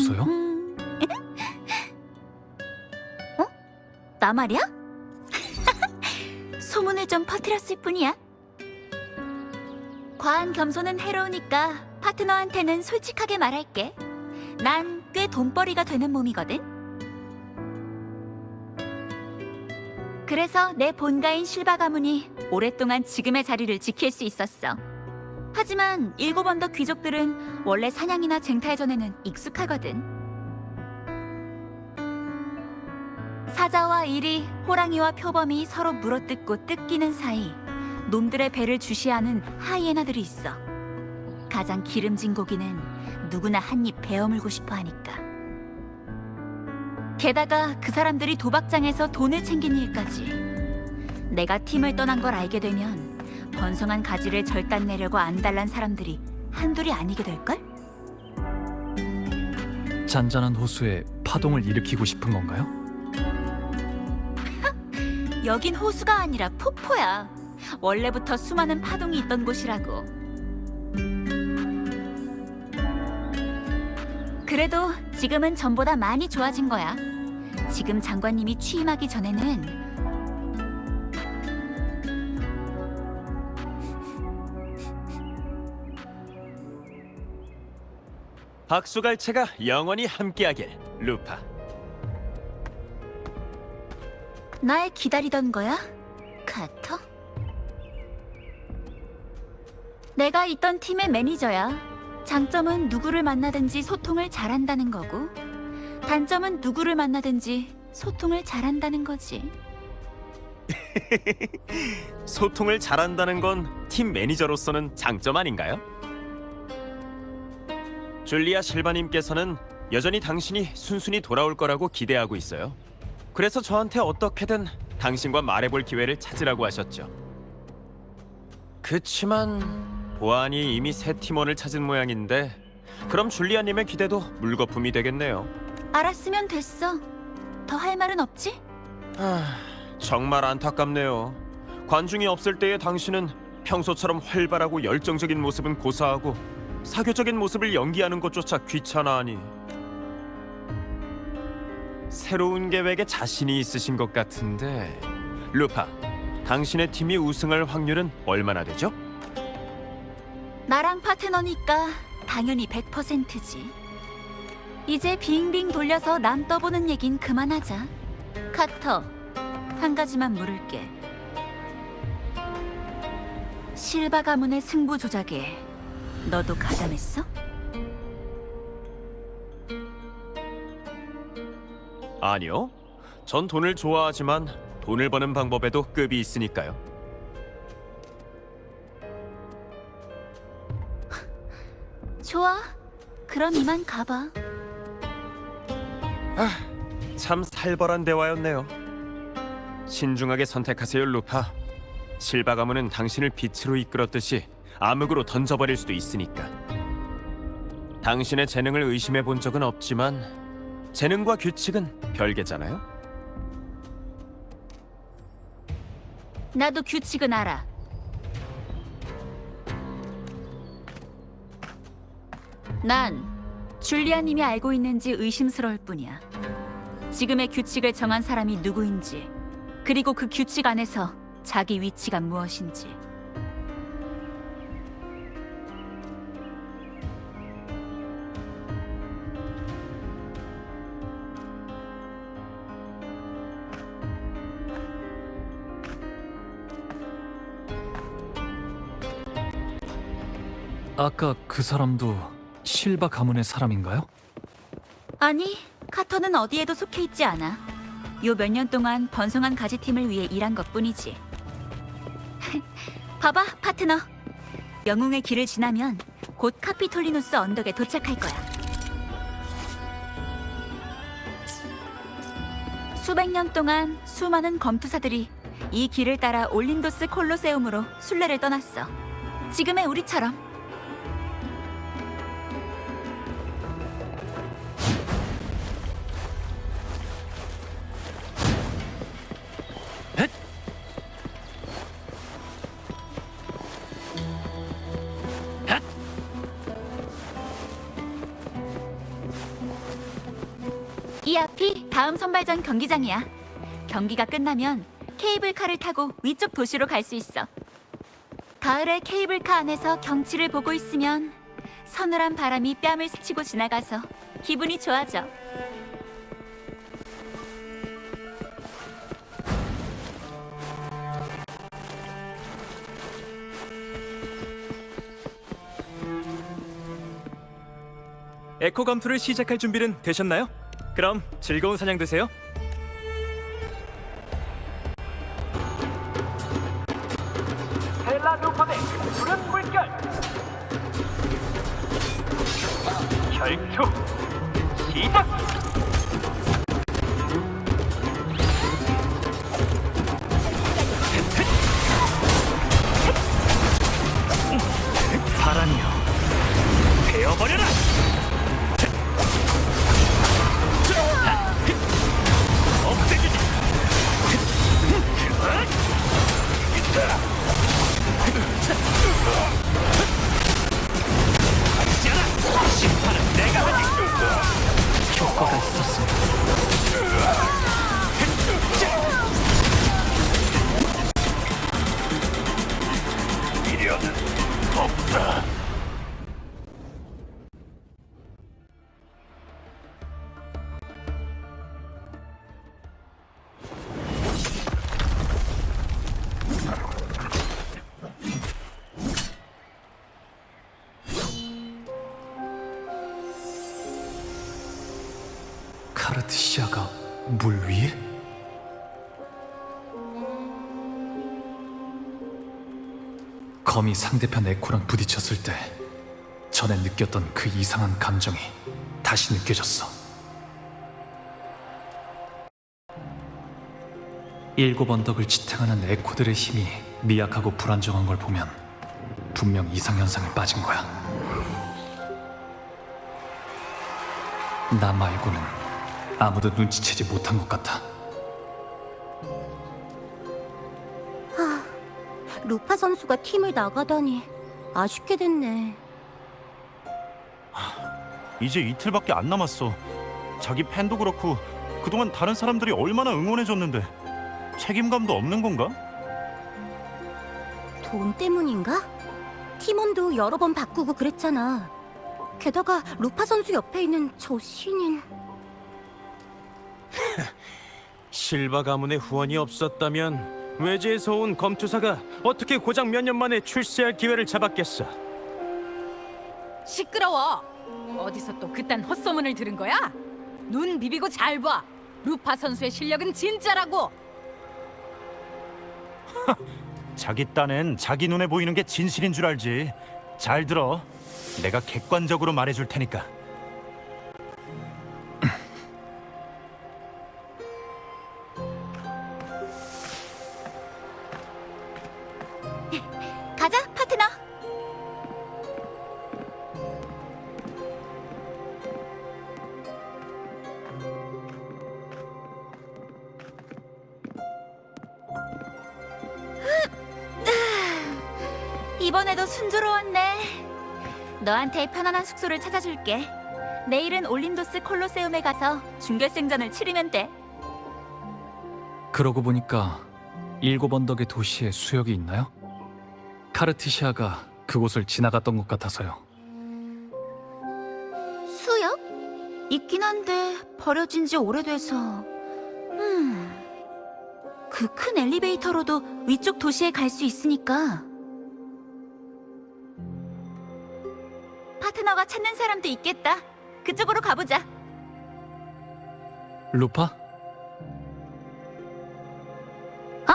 없어요? 어? 나 말이야? 소문을 좀 퍼뜨렸을 뿐이야. 과한 겸손은 해로우니까 파트너한테는 솔직하게 말할게. 난 꽤 돈벌이가 되는 몸이거든. 그래서 내 본가인 실바 가문이 오랫동안 지금의 자리를 지킬 수 있었어. 하지만 7언더 귀족들은 원래 사냥이나 쟁탈전에는 익숙하거든. 사자와 일이, 호랑이와 표범이 서로 물어뜯고 뜯기는 사이 놈들의 배를 주시하는 하이에나들이 있어. 가장 기름진 고기는 누구나 한 입 베어물고 싶어 하니까. 게다가 그 사람들이 도박장에서 돈을 챙기는 일까지. 내가 팀을 떠난 걸 알게 되면 번성한 가지를 절단내려고 안달난 사람들이 한둘이 아니게 될걸? 잔잔한 호수에 파동을 일으키고 싶은 건가요? 여긴 호수가 아니라 폭포야. 원래부터 수많은 파동이 있던 곳이라고. 그래도 지금은 전보다 많이 좋아진 거야. 지금 장관님이 취임하기 전에는 박수갈채가 영원히 함께하길, 루파. 날 기다리던 거야? 카터? 내가 있던 팀의 매니저야. 장점은 누구를 만나든지 소통을 잘한다는 거고, 단점은 누구를 만나든지 소통을 잘한다는 거지. 소통을 잘한다는 건 팀 매니저로서는 장점 아닌가요? 줄리아 실바님께서는 여전히 당신이 순순히 돌아올 거라고 기대하고 있어요. 그래서 저한테 어떻게든 당신과 말해볼 기회를 찾으라고 하셨죠. 그치만 보안이 이미 새 팀원을 찾은 모양인데 그럼 줄리아님의 기대도 물거품이 되겠네요. 알았으면 됐어. 더 할 말은 없지? 정말 안타깝네요. 관중이 없을 때의 당신은 평소처럼 활발하고 열정적인 모습은 고사하고 사교적인 모습을 연기하는 것조차 귀찮아하니. 새로운 계획에 자신이 있으신 것 같은데, 루파, 당신의 팀이 우승할 확률은 얼마나 되죠? 나랑 파트너니까 당연히 100%지. 이제 빙빙 돌려서 남 떠보는 얘긴 그만하자. 카터, 한 가지만 물을게. 실바 가문의 승부 조작에 너도 가담했어? 아니요. 전 돈을 좋아하지만 돈을 버는 방법에도 급이 있으니까요. 좋아. 그럼 이만 가봐. 참 살벌한 대화였네요. 신중하게 선택하세요, 루파. 실바 가문은 당신을 빛으로 이끌었듯이 암흑으로 던져버릴 수도 있으니까. 당신의 재능을 의심해 본 적은 없지만 재능과 규칙은 별개잖아요. 나도 규칙은 알아. 난 줄리아님이 알고 있는지 의심스러울 뿐이야. 지금의 규칙을 정한 사람이 누구인지, 그리고 그 규칙 안에서 자기 위치가 무엇인지. 아까 그 사람도 실바 가문의 사람인가요? 아니, 카터는 어디에도 속해 있지 않아. 요 몇 년 동안 번성한 가지팀을 위해 일한 것뿐이지. 봐봐, 파트너. 영웅의 길을 지나면 곧 카피톨리누스 언덕에 도착할 거야. 수백 년 동안 수많은 검투사들이 이 길을 따라 올린도스 콜로세움으로 순례를 떠났어. 지금의 우리처럼. 다음 선발전 경기장이야. 경기가 끝나면 케이블카를 타고 위쪽 도시로 갈 수 있어. 가을에 케이블카 안에서 경치를 보고 있으면 서늘한 바람이 뺨을 스치고 지나가서 기분이 좋아져. 에코 검투를 시작할 준비는 되셨나요? 그럼 즐거운 사냥 되세요. 헬라누범의 푸른 물결 결투 시작! 바람이여, 베어버려라! 없애주지! 하지 않아! 심판은 내가 하지! 효과가 있었어. 미련은 없다. 카르티시아가 물 위에? 검이 상대편 에코랑 부딪혔을 때 전에 느꼈던 그 이상한 감정이 다시 느껴졌어. 일곱 언덕을 지탱하는 에코들의 힘이 미약하고 불안정한 걸 보면 분명 이상현상에 빠진 거야. 나 말고는 아무도 눈치채지 못한 것 같아. 루파 선수가 팀을 나가다니 아쉽게 됐네. 이제 이틀밖에 안 남았어. 자기 팬도 그렇고 그동안 다른 사람들이 얼마나 응원해줬는데 책임감도 없는 건가? 돈 때문인가? 팀원도 여러 번 바꾸고 그랬잖아. 게다가 루파 선수 옆에 있는 저 신인. 실바 가문의 후원이 없었다면 외지에서 온 검투사가 어떻게 고작 몇 년 만에 출세할 기회를 잡았겠어. 시끄러워. 어디서 또 그딴 헛소문을 들은 거야? 눈 비비고 잘 봐. 루파 선수의 실력은 진짜라고. 자기 딴엔 자기 눈에 보이는 게 진실인 줄 알지. 잘 들어. 내가 객관적으로 말해줄 테니까. 가자, 파트너. 이번에도 순조로웠네. 너한테 편안한 숙소를 찾아줄게. 내일은 올린도스 콜로세움에 가서 준결승전을 치르면 돼. 그러고 보니까 일곱 언덕의 도시에 수역이 있나요? 카르티시아가 그곳을 지나갔던 것 같아서요. 수역? 있긴 한데 버려진 지 오래돼서. 그 큰 엘리베이터로도 위쪽 도시에 갈 수 있으니까. 파트너가 찾는 사람도 있겠다. 그쪽으로 가보자. 루파? 어?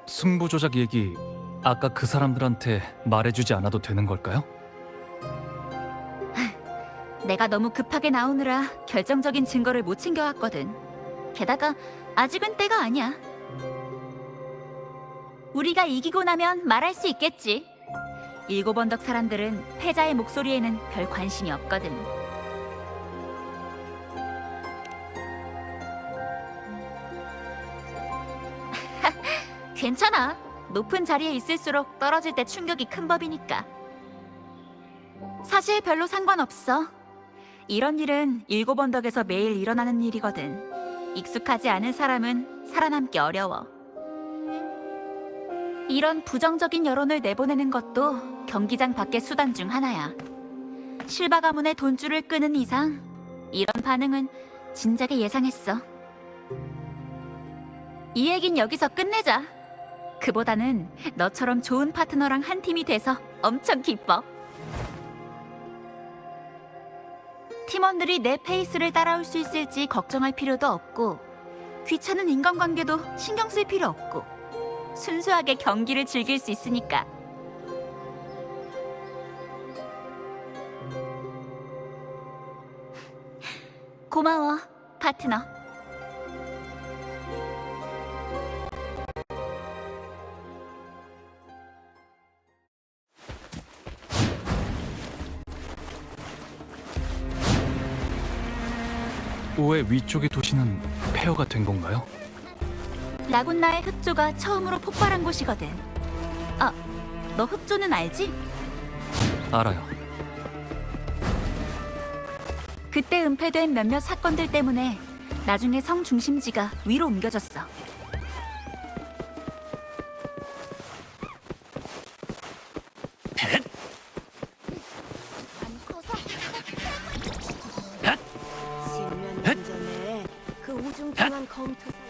승부 조작 얘기 아까 그 사람들한테 말해주지 않아도 되는 걸까요? 내가 너무 급하게 나오느라 결정적인 증거를 못 챙겨왔거든. 게다가 아직은 때가 아니야. 우리가 이기고 나면 말할 수 있겠지. 일곱 언덕 사람들은 패자의 목소리에는 별 관심이 없거든. 괜찮아. 높은 자리에 있을수록 떨어질 때 충격이 큰 법이니까. 사실 별로 상관없어. 이런 일은 일곱 언덕에서 매일 일어나는 일이거든. 익숙하지 않은 사람은 살아남기 어려워. 이런 부정적인 여론을 내보내는 것도 경기장 밖의 수단 중 하나야. 실바 가문의 돈줄을 끄는 이상 이런 반응은 진작에 예상했어. 이 얘긴 여기서 끝내자. 그보다는 너처럼 좋은 파트너랑 한 팀이 돼서 엄청 기뻐. 팀원들이 내 페이스를 따라올 수 있을지 걱정할 필요도 없고, 귀찮은 인간관계도 신경 쓸 필요 없고, 순수하게 경기를 즐길 수 있으니까. 고마워, 파트너. 오의 위쪽의 도시는 폐허가 된 건가요? 라군나의 흑조가 처음으로 폭발한 곳이거든. 아, 너 흑조는 알지? 알아요. 그때 은폐된 몇몇 사건들 때문에 나중에 성 중심지가 위로 옮겨졌어. 십몇 년 전에 그 우중충한 검투사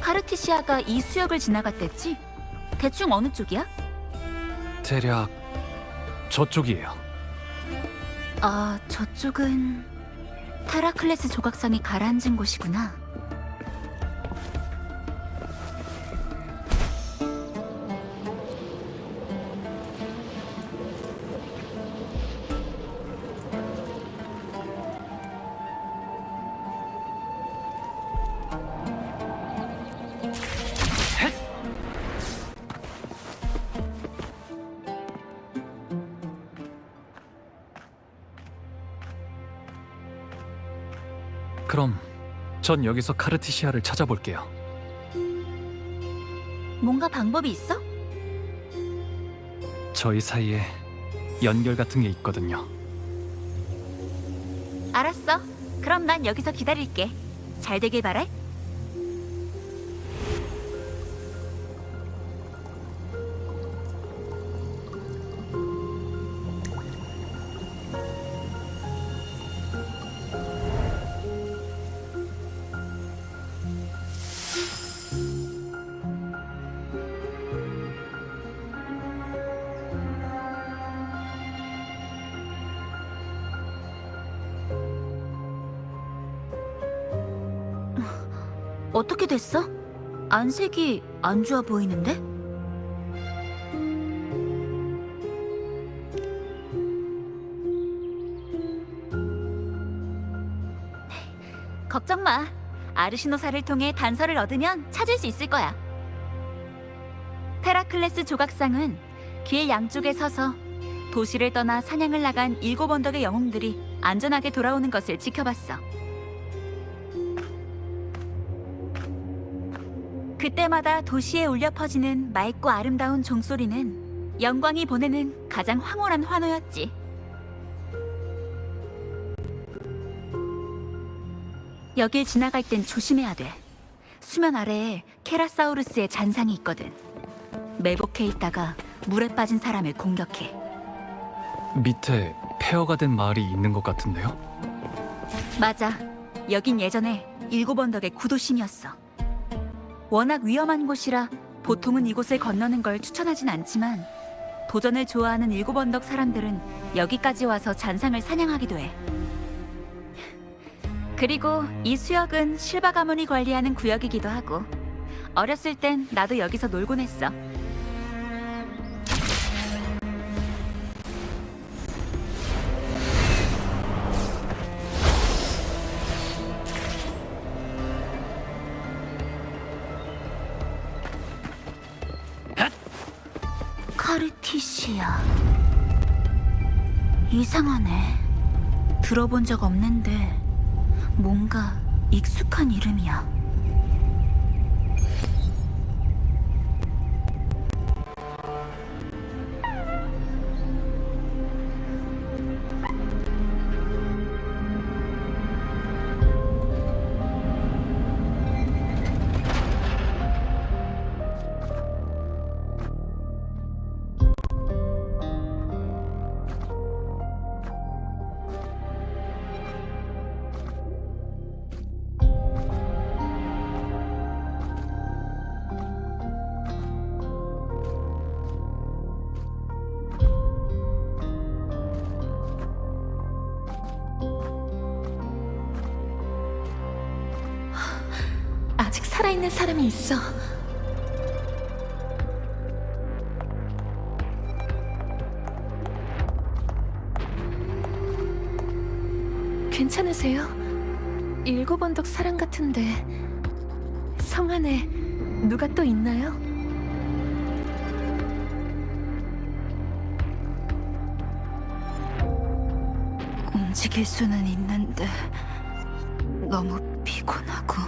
카르티시아가 이 수역을 지나갔댔지? 대충 어느 쪽이야? 대략 저쪽이에요. 아, 저쪽은 테라클레스 조각상이 가라앉은 곳이구나. 그럼 전 여기서 카르티시아를 찾아볼게요. 뭔가 방법이 있어? 저희 사이에 연결 같은 게 있거든요. 알았어. 그럼 난 여기서 기다릴게. 잘 되길 바래. 어떻게 됐어? 안색이 안 좋아 보이는데? 걱정 마. 아르시노사를 통해 단서를 얻으면 찾을 수 있을 거야. 테라클레스 조각상은 길 양쪽에 서서 도시를 떠나 사냥을 나간 일곱 언덕의 영웅들이 안전하게 돌아오는 것을 지켜봤어. 그때마다 도시에 울려 퍼지는 맑고 아름다운 종소리는 영광이 보내는 가장 황홀한 환호였지. 여길 지나갈 땐 조심해야 돼. 수면 아래에 케라사우루스의 잔상이 있거든. 매복해 있다가 물에 빠진 사람을 공격해. 밑에 폐허가 된 마을이 있는 것 같은데요? 맞아. 여긴 예전에 일곱 언덕의 구도심이었어. 워낙 위험한 곳이라 보통은 이곳을 건너는 걸 추천하진 않지만 도전을 좋아하는 일곱 언덕 사람들은 여기까지 와서 잔상을 사냥하기도 해. 그리고 이 수역은 실바 가문이 관리하는 구역이기도 하고 어렸을 땐 나도 여기서 놀곤 했어. 카르티시아. 이상하네. 들어본 적 없는데 뭔가 익숙한 이름이야. 아직 살아있는 사람이 있어. 괜찮으세요? 7원덕 사람 같은데 성 안에 누가 또 있나요? 움직일 수는 있는데 너무 피곤하고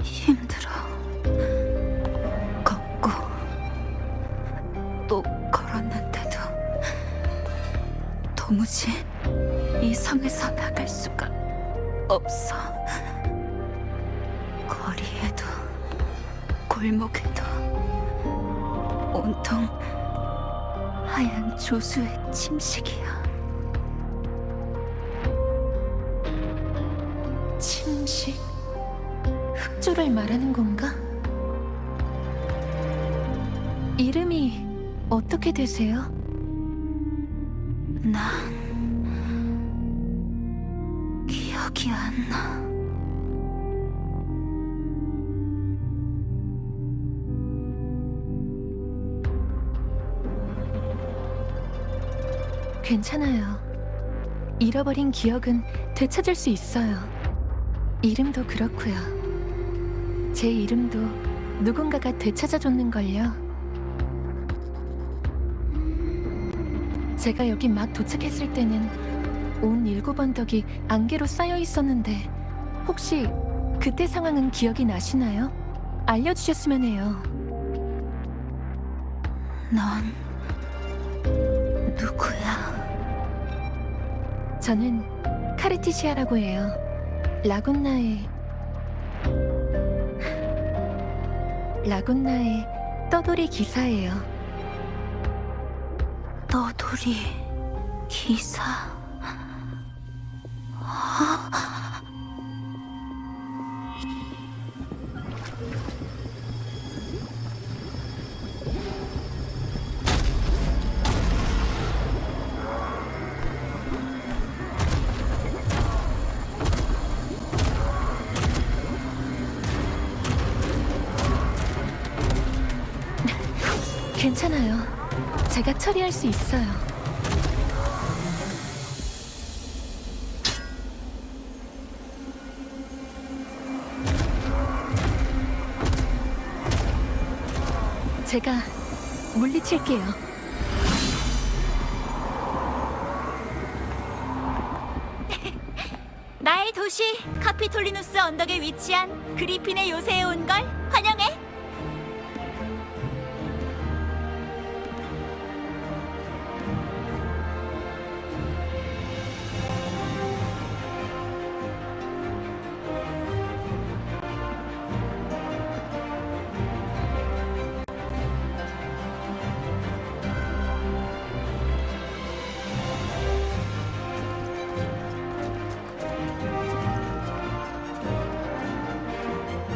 힘들어. 걷고 또 걸었는데도 도무지 이 성에서 나갈 수가 없어. 거리에도 골목에도 온통 하얀 조수의 침식이야. 침식? 흑조를 말하는 건가? 이름이 어떻게 되세요? 난 기억이 안 나. 괜찮아요. 잃어버린 기억은 되찾을 수 있어요. 이름도 그렇고요. 제 이름도 누군가가 되찾아줬는걸요. 제가 여기 막 도착했을 때는 온 7언덕이 안개로 쌓여 있었는데 혹시 그때 상황은 기억이 나시나요? 알려주셨으면 해요. 넌 누구야? 저는 카르티시아라고 해요. 라군나의 떠돌이 기사예요. 떠돌이 기사? 괜찮아요. 제가 처리할 수 있어요. 제가 물리칠게요. 나의 도시 카피톨리누스 언덕에 위치한 그리핀의 요새에 온 걸 환영해.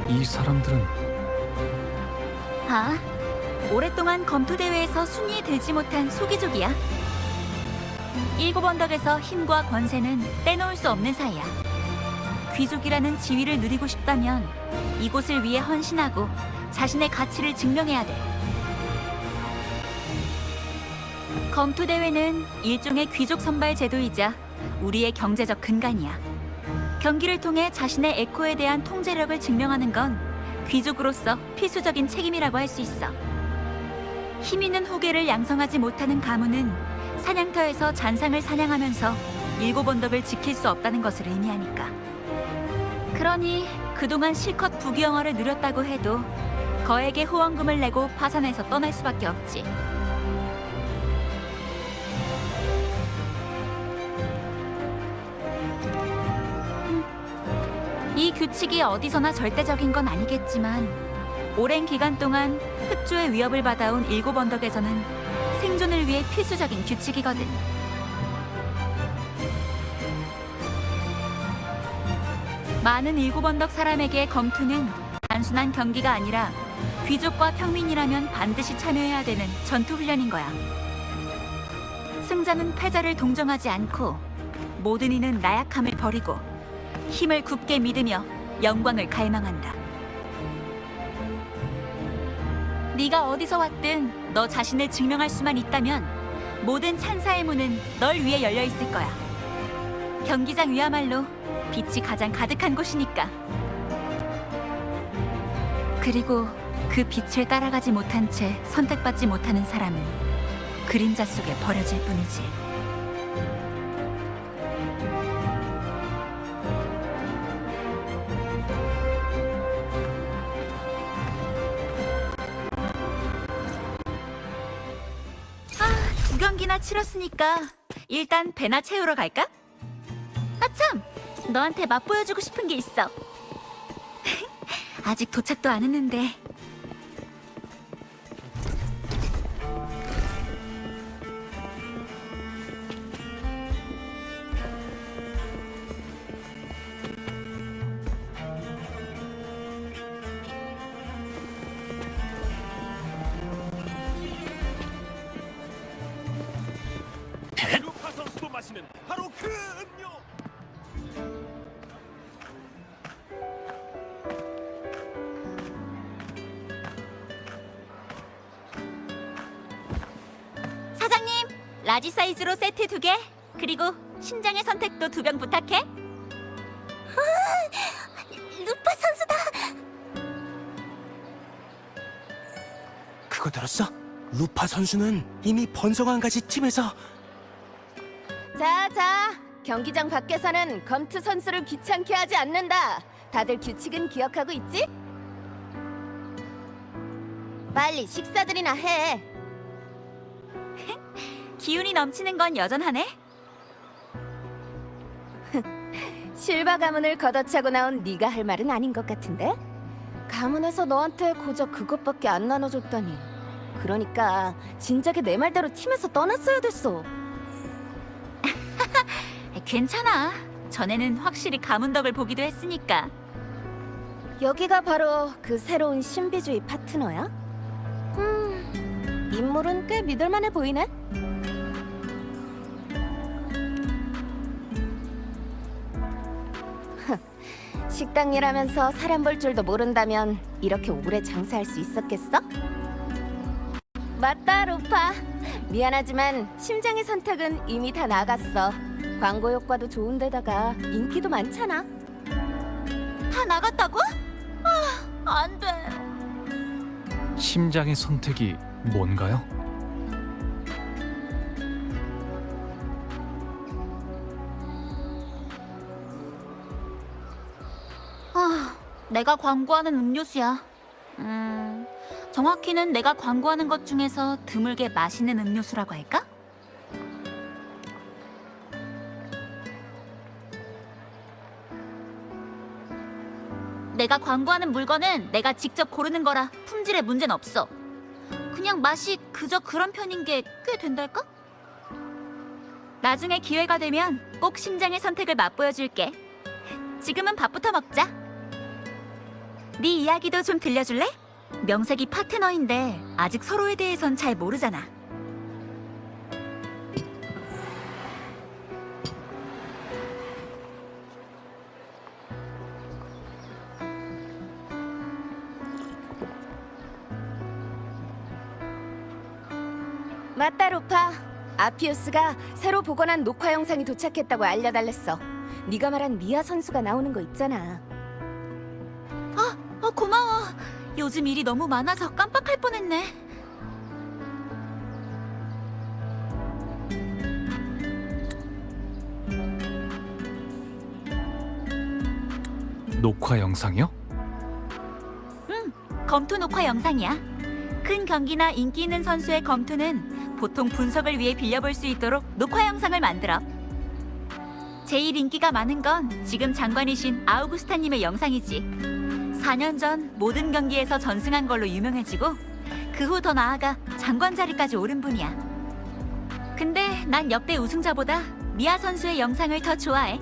이 사람들은 오랫동안 검투대회에서 순위에 들지 못한 소기족이야. 7언덕에서 힘과 권세는 떼놓을 수 없는 사이야. 귀족이라는 지위를 누리고 싶다면 이곳을 위해 헌신하고 자신의 가치를 증명해야 돼. 검투대회는 일종의 귀족 선발 제도이자 우리의 경제적 근간이야. 경기를 통해 자신의 에코에 대한 통제력을 증명하는 건 귀족으로서 필수적인 책임이라고 할 수 있어. 힘 있는 후계를 양성하지 못하는 가문은 사냥터에서 잔상을 사냥하면서 일곱 언덕을 지킬 수 없다는 것을 의미하니까. 그러니 그동안 실컷 부귀영화를 누렸다고 해도 거액의 후원금을 내고 파산해서 떠날 수밖에 없지. 이 규칙이 어디서나 절대적인 건 아니겠지만 오랜 기간 동안 흑조의 위협을 받아온 일곱 언덕에서는 생존을 위해 필수적인 규칙이거든. 많은 일곱 언덕 사람에게 검투는 단순한 경기가 아니라 귀족과 평민이라면 반드시 참여해야 되는 전투 훈련인 거야. 승자는 패자를 동정하지 않고 모든 이는 나약함을 버리고 힘을 굳게 믿으며 영광을 갈망한다. 네가 어디서 왔든 너 자신을 증명할 수만 있다면 모든 찬사의 문은 널 위해 열려 있을 거야. 경기장 위야말로 빛이 가장 가득한 곳이니까. 그리고 그 빛을 따라가지 못한 채 선택받지 못하는 사람은 그림자 속에 버려질 뿐이지. 두 경기나 치렀으니까 일단 배나 채우러 갈까? 아참! 너한테 맛보여주고 싶은 게 있어. 아직 도착도 안 했는데. 루파 선수도 마시는 바로 그 음료. 사장님, 라지 사이즈로 세트 2개, 그리고 신장의 선택도 2병 부탁해. 루파 선수다. 그거 들었어? 루파 선수는 이미 번성한 가지 팀에서 자, 경기장 밖에서는 검투 선수를 귀찮게 하지 않는다. 다들 규칙은 기억하고 있지? 빨리 식사들이나 해. 기운이 넘치는 건 여전하네. 실바 가문을 걷어차고 나온 네가 할 말은 아닌 것 같은데? 가문에서 너한테 고작 그것밖에 안 나눠줬다니. 그러니까 진작에 내 말대로 팀에서 떠났어야 됐어. 괜찮아. 전에는 확실히 가문덕을 보기도 했으니까. 여기가 바로 그 새로운 신비주의 파트너야? 인물은 꽤 믿을만해 보이네? 식당 일하면서 사람 볼 줄도 모른다면 이렇게 오래 장사할 수 있었겠어? 맞다, 루파. 미안하지만 심장의 선택은 이미 다 나갔어. 광고 효과도 좋은데다가 인기도 많잖아. 다 나갔다고? 안 돼. 심장의 선택이 뭔가요? 내가 광고하는 음료수야. 정확히는 내가 광고하는 것 중에서 드물게 맛있는 음료수라고 할까? 내가 광고하는 물건은 내가 직접 고르는 거라 품질에 문제는 없어. 그냥 맛이 그저 그런 편인 게 꽤 된달까? 나중에 기회가 되면 꼭 심장의 선택을 맛보여줄게. 지금은 밥부터 먹자. 네 이야기도 좀 들려줄래? 명색이 파트너인데 아직 서로에 대해선 잘 모르잖아. 맞다, 루파. 아피우스가 새로 복원한 녹화 영상이 도착했다고 알려달랬어. 네가 말한 미아 선수가 나오는 거 있잖아. 고마워. 요즘 일이 너무 많아서 깜빡할 뻔했네. 녹화 영상이요? 검투 녹화 영상이야. 큰 경기나 인기 있는 선수의 검투는 보통 분석을 위해 빌려볼 수 있도록 녹화 영상을 만들어. 제일 인기가 많은 건 지금 장관이신 아우구스타님의 영상이지. 4년 전 모든 경기에서 전승한 걸로 유명해지고 그 후 더 나아가 장관 자리까지 오른 분이야. 근데 난 역대 우승자보다 미아 선수의 영상을 더 좋아해.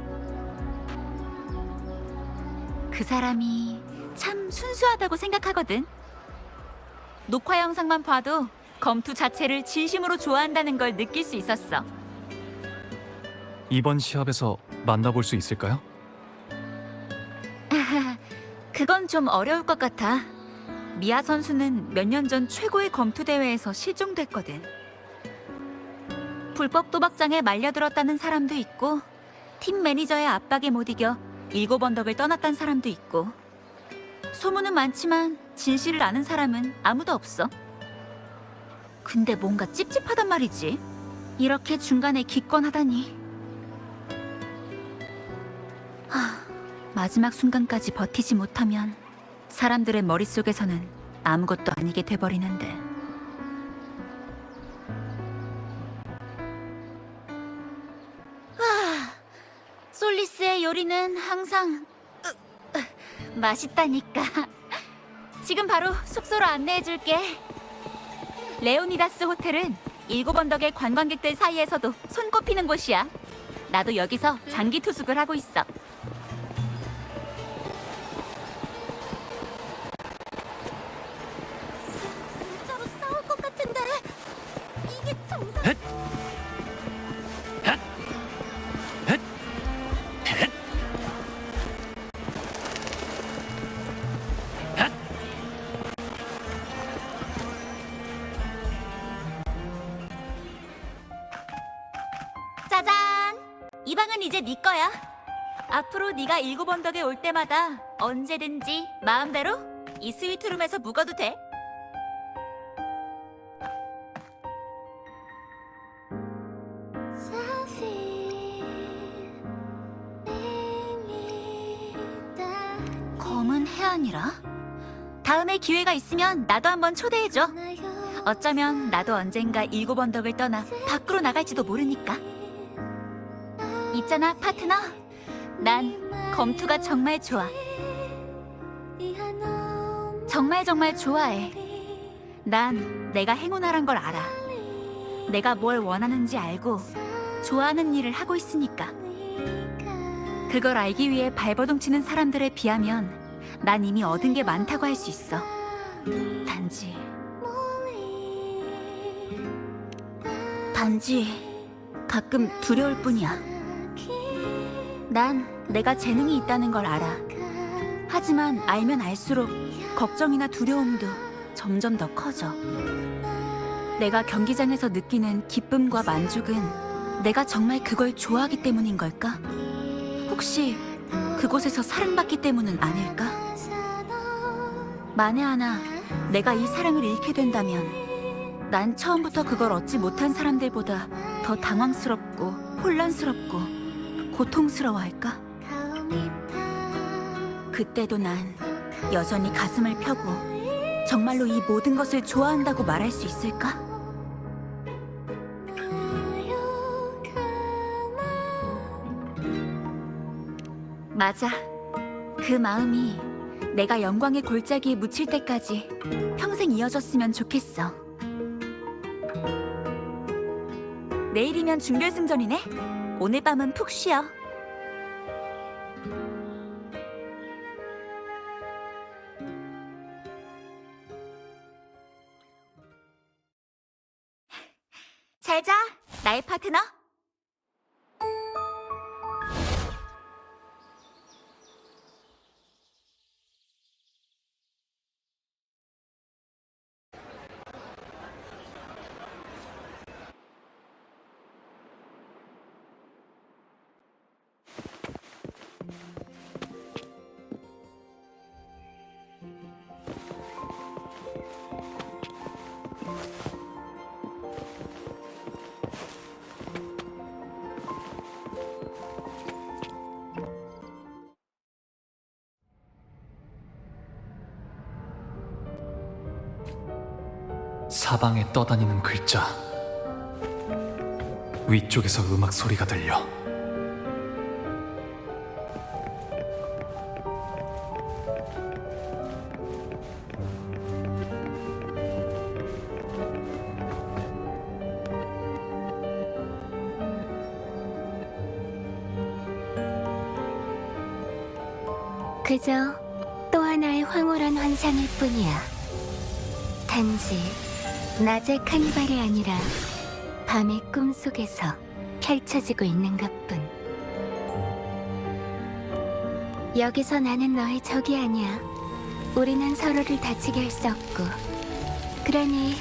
그 사람이 참 순수하다고 생각하거든. 녹화 영상만 봐도 검투 자체를 진심으로 좋아한다는 걸 느낄 수 있었어. 이번 시합에서 만나볼 수 있을까요? 그건 좀 어려울 것 같아. 미아 선수는 몇 년 전 최고의 검투 대회에서 실종됐거든. 불법 도박장에 말려들었다는 사람도 있고, 팀 매니저의 압박에 못 이겨 7언덕을 떠났다는 사람도 있고, 소문은 많지만 진실을 아는 사람은 아무도 없어. 근데 뭔가 찝찝하단 말이지. 이렇게 중간에 기권하다니. 마지막 순간까지 버티지 못하면 사람들의 머릿속에서는 아무것도 아니게 돼버리는데. 솔리스의 요리는 항상 맛있다니까. 지금 바로 숙소로 안내해줄게. 레오니다스 호텔은 7언덕의 관광객들 사이에서도 손꼽히는 곳이야. 나도 여기서 장기 투숙을 하고 있어. 진짜로 싸울 것 같은데 이게 정상? 짜잔! 이 방은 이제 네 거야. 앞으로 네가 7언덕에 올 때마다 언제든지 마음대로 이 스위트룸에서 묵어도 돼. 검은 해안이라? 다음에 기회가 있으면 나도 한번 초대해줘. 어쩌면 나도 언젠가 7언덕을 떠나 밖으로 나갈지도 모르니까. 있잖아, 파트너. 난 검투가 정말 좋아. 정말 좋아해. 난 내가 행운아란 걸 알아. 내가 뭘 원하는지 알고 좋아하는 일을 하고 있으니까. 그걸 알기 위해 발버둥 치는 사람들에 비하면 난 이미 얻은 게 많다고 할 수 있어. 단지 가끔 두려울 뿐이야. 난 내가 재능이 있다는 걸 알아. 하지만 알면 알수록 걱정이나 두려움도 점점 더 커져. 내가 경기장에서 느끼는 기쁨과 만족은 내가 정말 그걸 좋아하기 때문인 걸까? 혹시 그곳에서 사랑받기 때문은 아닐까? 만에 하나 내가 이 사랑을 잃게 된다면 난 처음부터 그걸 얻지 못한 사람들보다 더 당황스럽고 혼란스럽고 고통스러워할까? 그때도 난 여전히 가슴을 펴고 정말로 이 모든 것을 좋아한다고 말할 수 있을까? 맞아. 그 마음이 내가 영광의 골짜기에 묻힐 때까지 평생 이어졌으면 좋겠어. 내일이면 준결승전이네? 오늘 밤은 푹 쉬어. 잘 자, 나의 파트너. 사방에 떠다니는 글자. 위쪽에서 음악 소리가 들려. 그저 또 하나의 황홀한 환상일 뿐이야. 단지 낮의 카니발이 아니라 밤의 꿈속에서 펼쳐지고 있는 것뿐. 여기서 나는 너의 적이 아니야. 우리는 서로를 다치게 할 수 없고. 그러니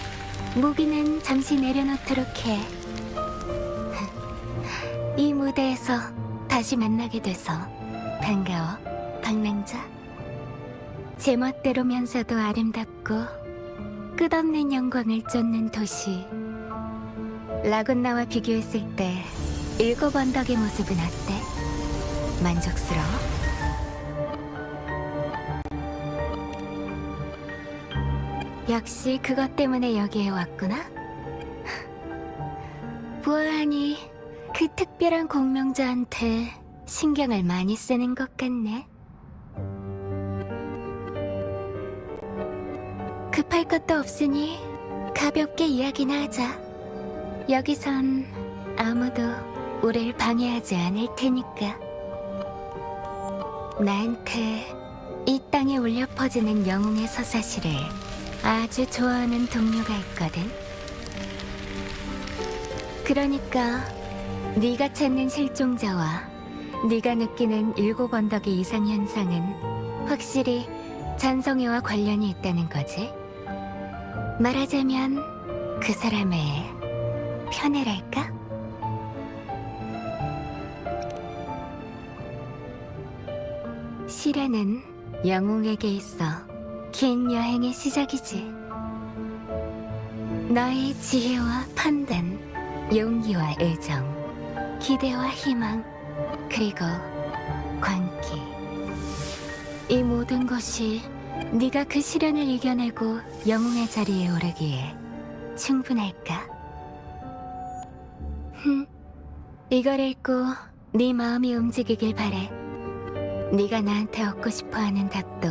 무기는 잠시 내려놓도록 해. 이 무대에서 다시 만나게 돼서 반가워, 방랑자. 제멋대로면서도 아름답고 끝없는 영광을 쫓는 도시. 라군나와 비교했을 때 7 언덕의 모습은 어때? 만족스러워? 역시 그것 때문에 여기에 왔구나? 보아하니 그 특별한 공명자한테 신경을 많이 쓰는 것 같네. 급할 것도 없으니 가볍게 이야기나 하자. 여기선 아무도 우리를 방해하지 않을 테니까. 나한테 이 땅에 울려 퍼지는 영웅의 서사시를 아주 좋아하는 동료가 있거든. 그러니까 네가 찾는 실종자와 네가 느끼는 7 언덕의 이상 현상은 확실히 잔성애와 관련이 있다는 거지. 말하자면 그 사람의 편애랄까? 시련은 영웅에게 있어 긴 여행의 시작이지. 너의 지혜와 판단, 용기와 애정, 기대와 희망, 그리고 광기. 이 모든 것이 네가 그 시련을 이겨내고 영웅의 자리에 오르기에 충분할까? 이걸 읽고 네 마음이 움직이길 바래. 네가 나한테 얻고 싶어하는 답도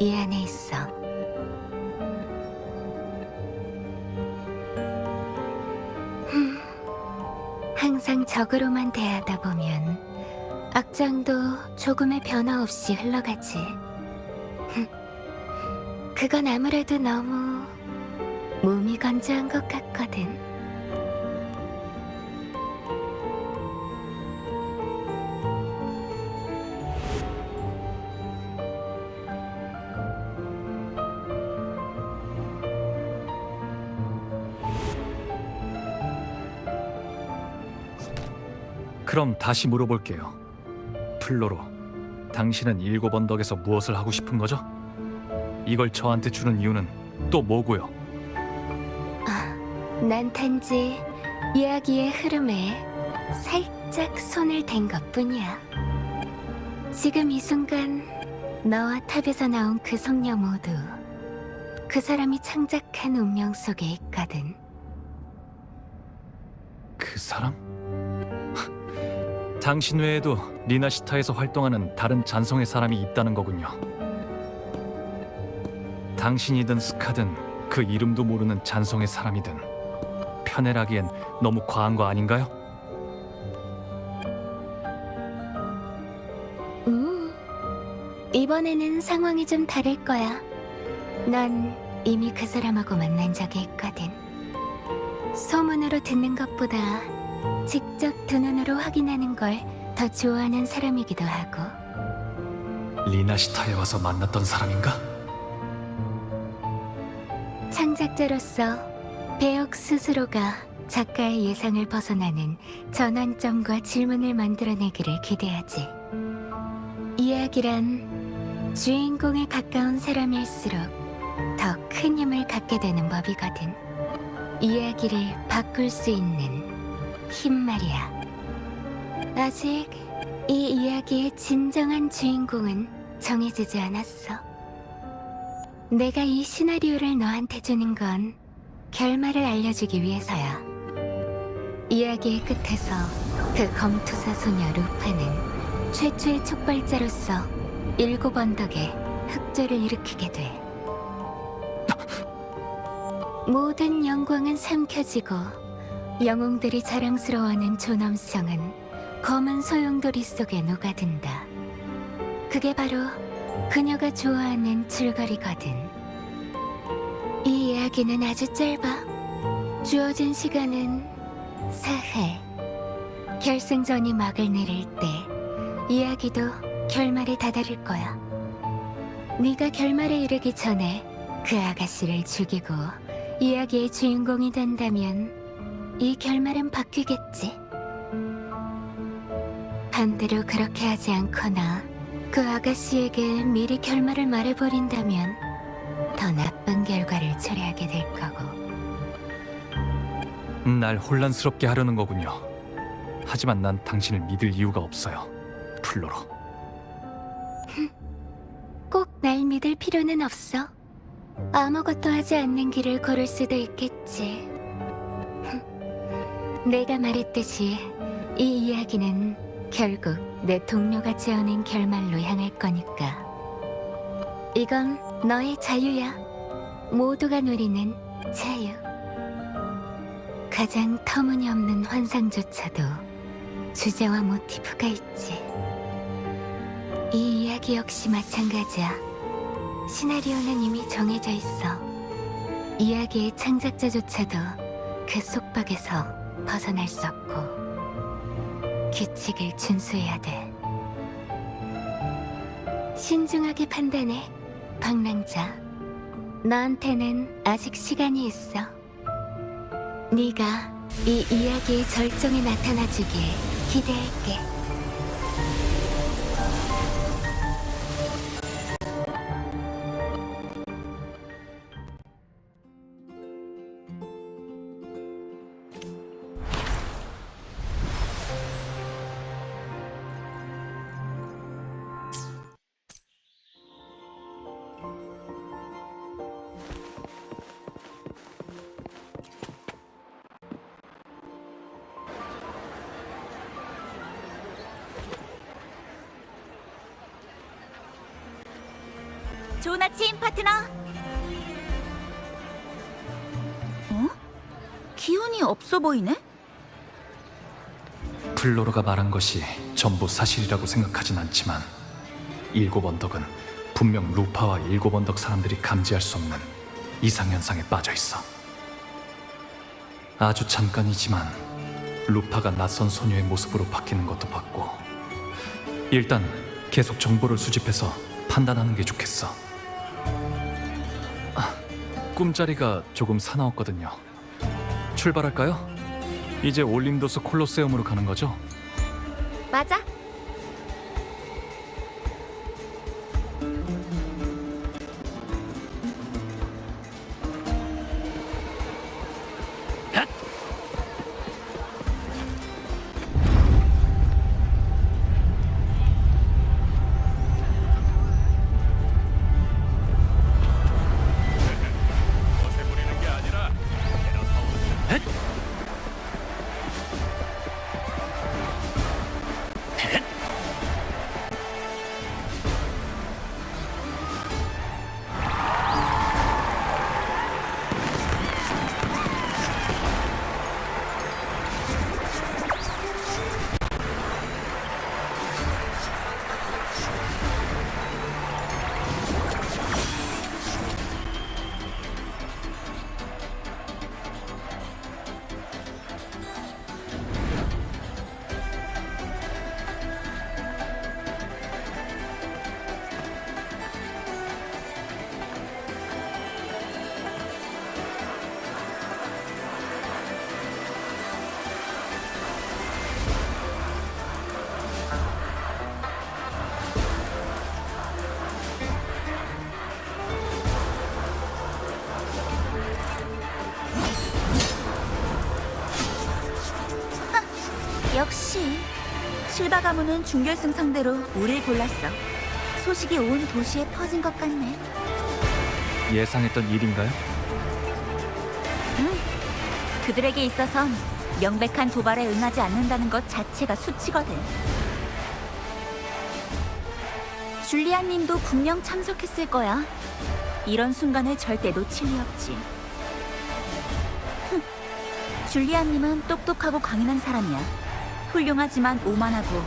이 안에 있어. 항상 적으로만 대하다 보면 악장도 조금의 변화 없이 흘러가지. 그건 아무래도 너무 몸이 건조한 것 같거든. 그럼 다시 물어볼게요. 플로로, 당신은 7 언덕에서 무엇을 하고 싶은 거죠? 이걸 저한테 주는 이유는 또 뭐고요? 난 단지 이야기의 흐름에 살짝 손을 댄 것뿐이야. 지금 이 순간 너와 탑에서 나온 그 성녀 모두 그 사람이 창작한 운명 속에 있거든. 그 사람? 당신 외에도 리나시타에서 활동하는 다른 잔성의 사람이 있다는 거군요. 당신이든 스카든 그 이름도 모르는 잔성의 사람이든 편애라기엔 너무 과한 거 아닌가요? 이번에는 상황이 좀 다를 거야. 난 이미 그 사람하고 만난 적이 있거든. 소문으로 듣는 것보다 직접 두 눈으로 확인하는 걸 더 좋아하는 사람이기도 하고. 리나시타에 와서 만났던 사람인가? 창작자로서 배역 스스로가 작가의 예상을 벗어나는 전환점과 질문을 만들어내기를 기대하지. 이야기란 주인공에 가까운 사람일수록 더 큰 힘을 갖게 되는 법이거든. 이야기를 바꿀 수 있는 힘 말이야. 아직 이 이야기의 진정한 주인공은 정해지지 않았어. 내가 이 시나리오를 너한테 주는 건 결말을 알려주기 위해서야. 이야기의 끝에서 그 검투사 소녀 루파는 최초의 촉발자로서 7 언덕에 흑조를 일으키게 돼. 모든 영광은 삼켜지고 영웅들이 자랑스러워하는 존엄성은 검은 소용돌이 속에 녹아든다. 그게 바로 그녀가 좋아하는 줄거리거든. 이 이야기는 아주 짧아. 주어진 시간은 사흘. 결승전이 막을 내릴 때 이야기도 결말에 다다를 거야. 네가 결말에 이르기 전에 그 아가씨를 죽이고 이야기의 주인공이 된다면 이 결말은 바뀌겠지. 반대로 그렇게 하지 않거나 그 아가씨에게 미리 결말을 말해버린다면 더 나쁜 결과를 초래하게 될 거고. 날 혼란스럽게 하려는 거군요. 하지만 난 당신을 믿을 이유가 없어요. 플로로. 꼭 날 믿을 필요는 없어. 아무것도 하지 않는 길을 걸을 수도 있겠지. 내가 말했듯이 이 이야기는 결국 내 동료가 지어낸 결말로 향할 거니까. 이건 너의 자유야. 모두가 누리는 자유. 가장 터무니없는 환상조차도 주제와 모티프가 있지. 이 이야기 역시 마찬가지야. 시나리오는 이미 정해져 있어. 이야기의 창작자조차도 그 속박에서 벗어날 수 없고 규칙을 준수해야 돼. 신중하게 판단해, 방랑자. 너한테는 아직 시간이 있어. 네가 이 이야기의 절정에 나타나주길 기대할게. 좋은 아침, 파트너. 어? 기운이 없어 보이네? 플로로가 말한 것이 전부 사실이라고 생각하진 않지만 7 언덕은 분명 루파와 7 언덕 사람들이 감지할 수 없는 이상현상에 빠져 있어. 아주 잠깐이지만 루파가 낯선 소녀의 모습으로 바뀌는 것도 봤고, 일단 계속 정보를 수집해서 판단하는 게 좋겠어. 꿈자리가 조금 사나웠거든요. 출발할까요? 이제 올림도스 콜로세움으로 가는 거죠? 맞아. 역시 실바 가문은 준결승 상대로 우릴 골랐어. 소식이 온 도시에 퍼진 것 같네. 예상했던 일인가요? 그들에게 있어선 명백한 도발에 응하지 않는다는 것 자체가 수치거든. 줄리안 님도 분명 참석했을 거야. 이런 순간을 절대 놓칠 리 없지. 줄리안 님은 똑똑하고 강인한 사람이야. 훌륭하지만 오만하고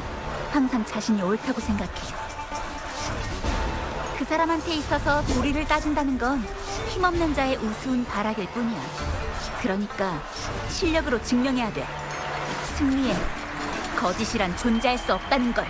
항상 자신이 옳다고 생각해. 그 사람한테 있어서 도리를 따진다는 건 힘없는 자의 우스운 발악일 뿐이야. 그러니까 실력으로 증명해야 돼. 승리에 거짓이란 존재할 수 없다는 걸.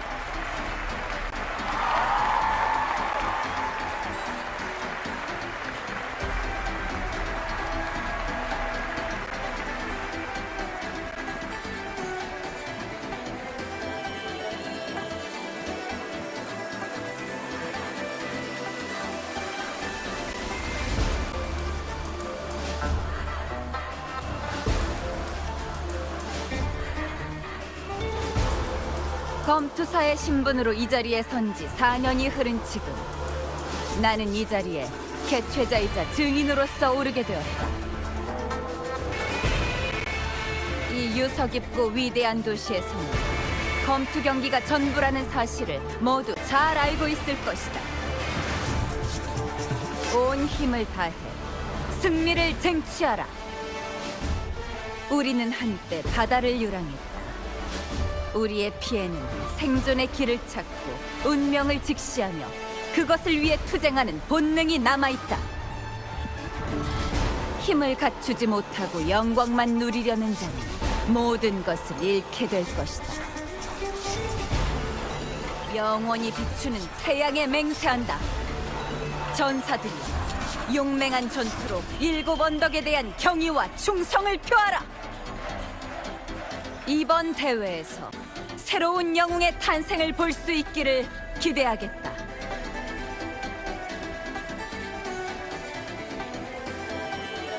검투사의 신분으로 이 자리에 선 지 4년이 흐른 지금 나는 이 자리에 개최자이자 증인으로서 오르게 되었다. 이 유서 깊고 위대한 도시에서는 검투 경기가 전부라는 사실을 모두 잘 알고 있을 것이다. 온 힘을 다해 승리를 쟁취하라. 우리는 한때 바다를 유랑했다. 우리의 피에는 생존의 길을 찾고 운명을 직시하며 그것을 위해 투쟁하는 본능이 남아있다. 힘을 갖추지 못하고 영광만 누리려는 자는 모든 것을 잃게 될 것이다. 영원히 비추는 태양에 맹세한다. 전사들이 용맹한 전투로 7 언덕에 대한 경의와 충성을 표하라. 이번 대회에서 새로운 영웅의 탄생을 볼 수 있기를 기대하겠다.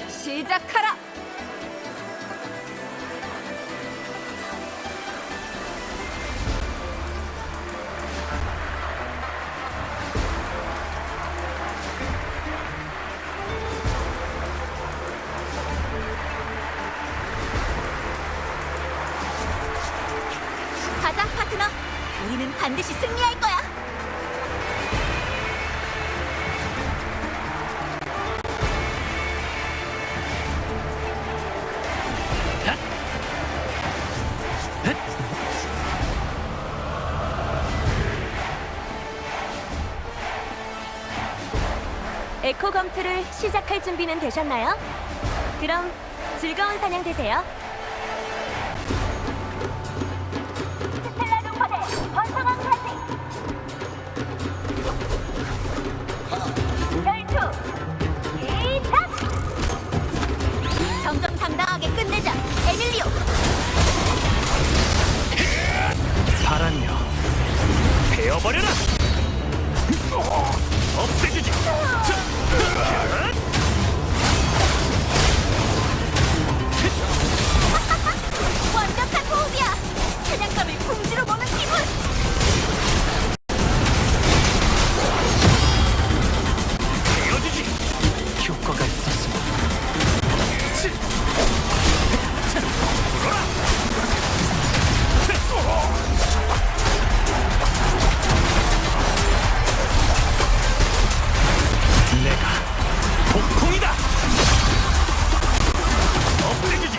시작하라! 가자, 파트너. 우리는 반드시 승리할 거야. 에코 검투를 시작할 준비는 되셨나요? 그럼 즐거운 사냥 되세요. 스텔라 눈파대 번성한 파티! 결투 시작! 정정당당하게 끝내자, 에밀리오. 바람이여, 베어버려라! 없애주지! 완벽한 호흡이야. 사냥감을 궁지로 보는 기분. 베어주지! 효과가 있었습니다. 내가 폭풍이다! 없애주지!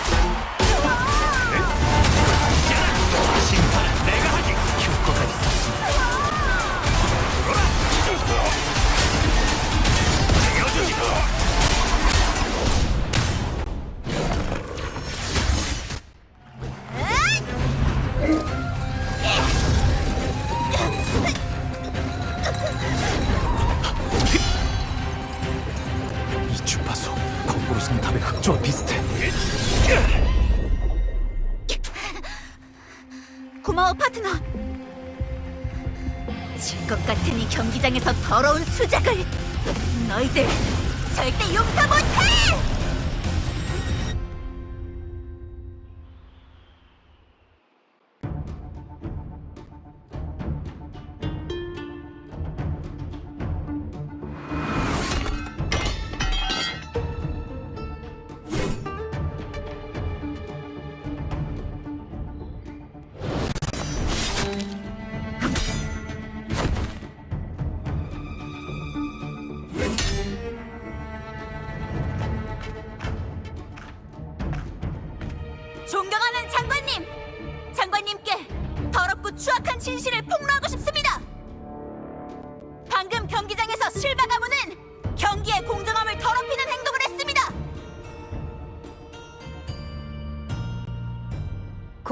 심판은 내가 하지! 효과가 있었습니다. 베어주지! 이 주파수 거꾸로 성탑의 흑조와 비슷해. 고마워, 파트너. 질 것 같은 이 경기장에서 더러운 수작을 너희들 절대 용서 못해!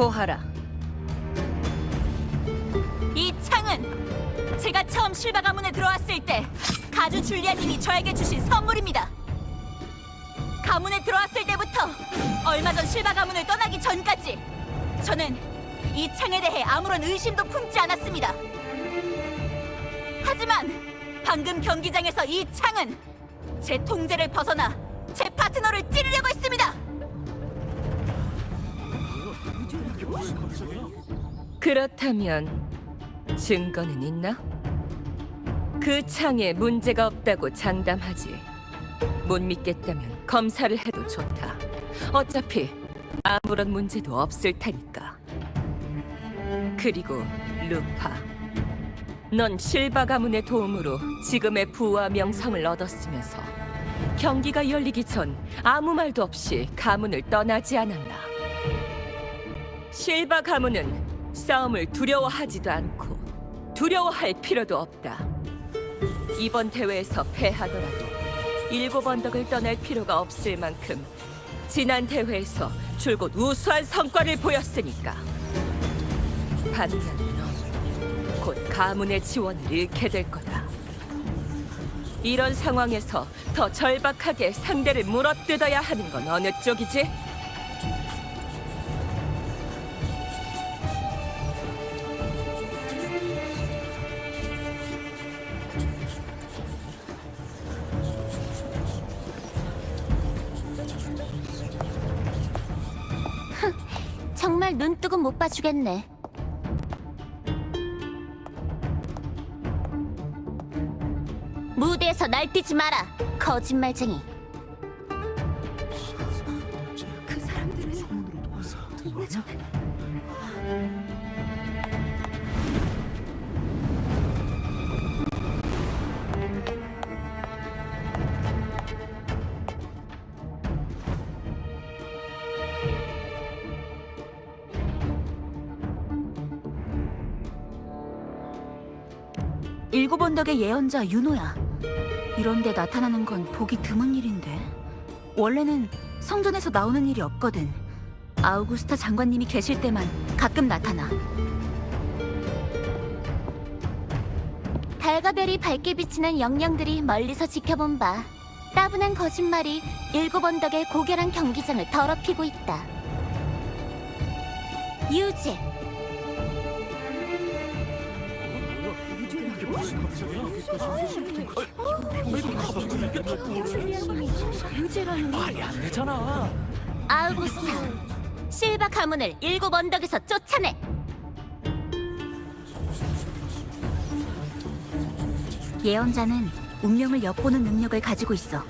고하라. 이 창은 제가 처음 실바 가문에 들어왔을 때 가주 줄리아님이 저에게 주신 선물입니다. 가문에 들어왔을 때부터 얼마 전 실바 가문을 떠나기 전까지 저는 이 창에 대해 아무런 의심도 품지 않았습니다. 하지만 방금 경기장에서 이 창은 제 통제를 벗어나 제 파트너를 찌르려고 했습니다. 그렇다면 증거는 있나? 그 창에 문제가 없다고 장담하지. 못 믿겠다면 검사를 해도 좋다. 어차피 아무런 문제도 없을 테니까. 그리고 루파, 넌 실바 가문의 도움으로 지금의 부와 명성을 얻었으면서 경기가 열리기 전 아무 말도 없이 가문을 떠나지 않았나. 실바 가문은 싸움을 두려워하지도 않고 두려워할 필요도 없다. 이번 대회에서 패하더라도 7 언덕을 떠날 필요가 없을 만큼 지난 대회에서 줄곧 우수한 성과를 보였으니까. 반면 넌 곧 가문의 지원을 잃게 될 거다. 이런 상황에서 더 절박하게 상대를 물어뜯어야 하는 건 어느 쪽이지? 정말 눈뜨고 못 봐주겠네. 무대에서 날뛰지 마라, 거짓말쟁이. 그 사람들은 일곱 언덕의 예언자 윤호야. 이런데 나타나는 건 보기 드문 일인데. 원래는 성전에서 나오는 일이 없거든. 아우구스타 장관님이 계실 때만 가끔 나타나. 달과 별이 밝게 비치는 영령들이 멀리서 지켜본 바 따분한 거짓말이 7 언덕의 고결한 경기장을 더럽히고 있다. 유죄. 말이 안 되잖아. 아우구스타, 실바 가문을 7 언덕에서 쫓아내. 예언자는 운명을 엿보는 능력을 가지고 있어.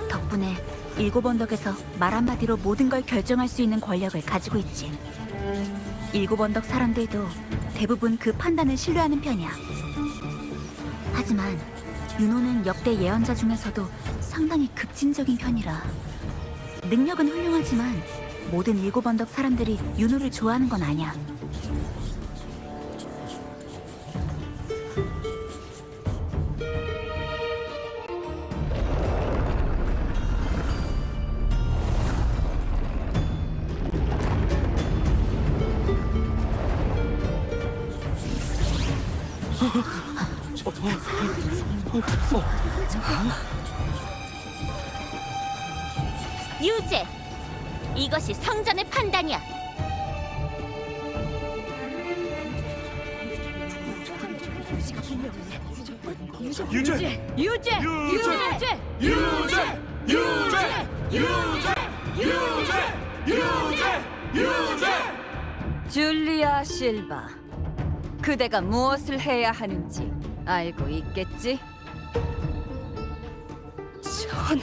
덕분에 7 언덕에서 말 한마디로 모든 걸 결정할 수 있는 권력을 가지고 있지. 7 언덕 사람들도 대부분 그 판단을 신뢰하는 편이야. 하지만 윤호는 역대 예언자 중에서도 상당히 급진적인 편이라. 능력은 훌륭하지만 모든 7 언덕 사람들이 윤호를 좋아하는 건 아니야. 유죄. 이것이 성전의 판단이야. 줄리아 실바, 그대가 무엇을 해야 하는지 알고 있겠지? 전...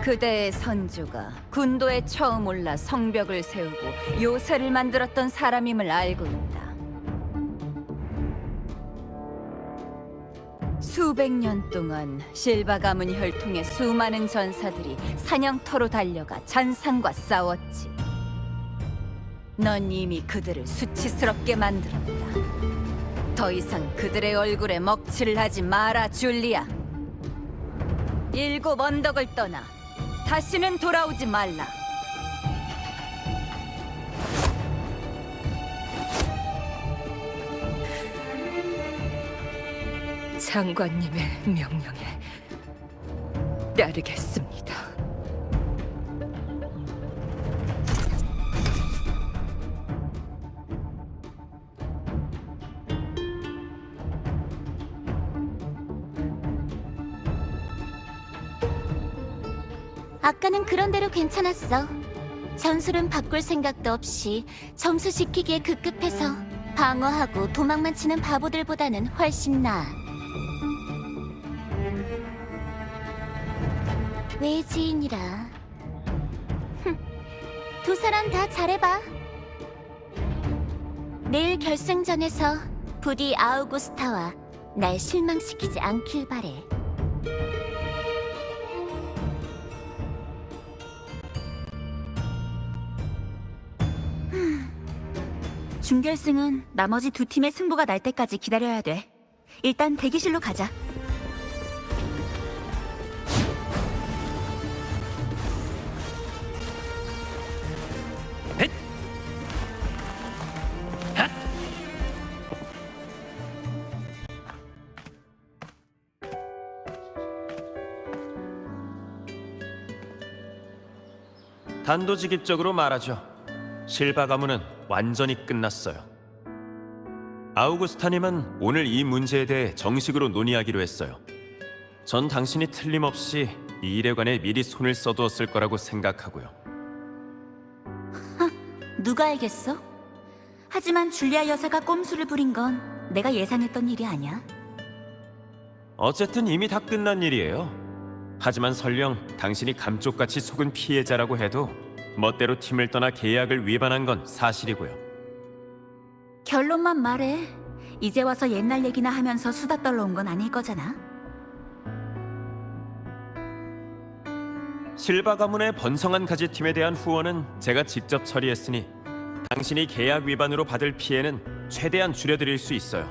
그대의 선조가 군도에 처음 올라 성벽을 세우고 요새를 만들었던 사람임을 알고 있다. 수백 년 동안 실바 가문 혈통의 수많은 전사들이 사냥터로 달려가 잔상과 싸웠지. 넌 이미 그들을 수치스럽게 만들었다. 더 이상 그들의 얼굴에 먹칠을 하지 마라, 줄리아. 7 언덕을 떠나 다시는 돌아오지 말라. 장관님의 명령에 따르겠습니다. 아까는 그런대로 괜찮았어. 전술은 바꿀 생각도 없이 점수 지키기에 급급해서 방어하고 도망만 치는 바보들보다는 훨씬 나아. 외지인이라. 두 사람 다 잘해봐. 내일 결승전에서 부디 아우구스타와 날 실망시키지 않길 바래. 준결승은 나머지 두 팀의 승부가 날 때까지 기다려야 돼. 일단 대기실로 가자. 단도직입적으로 말하죠. 실바 가문은 완전히 끝났어요. 아우구스타님은 오늘 이 문제에 대해 정식으로 논의하기로 했어요. 전 당신이 틀림없이 이 일에 관해 미리 손을 써두었을 거라고 생각하고요. 누가 알겠어? 하지만 줄리아 여사가 꼼수를 부린 건 내가 예상했던 일이 아니야. 어쨌든 이미 다 끝난 일이에요. 하지만 설령 당신이 감쪽같이 속은 피해자라고 해도 멋대로 팀을 떠나 계약을 위반한 건 사실이고요. 결론만 말해. 이제 와서 옛날 얘기나 하면서 수다 떨러 온 건 아닐 거잖아. 실바 가문의 번성한 가지팀에 대한 후원은 제가 직접 처리했으니 당신이 계약 위반으로 받을 피해는 최대한 줄여드릴 수 있어요.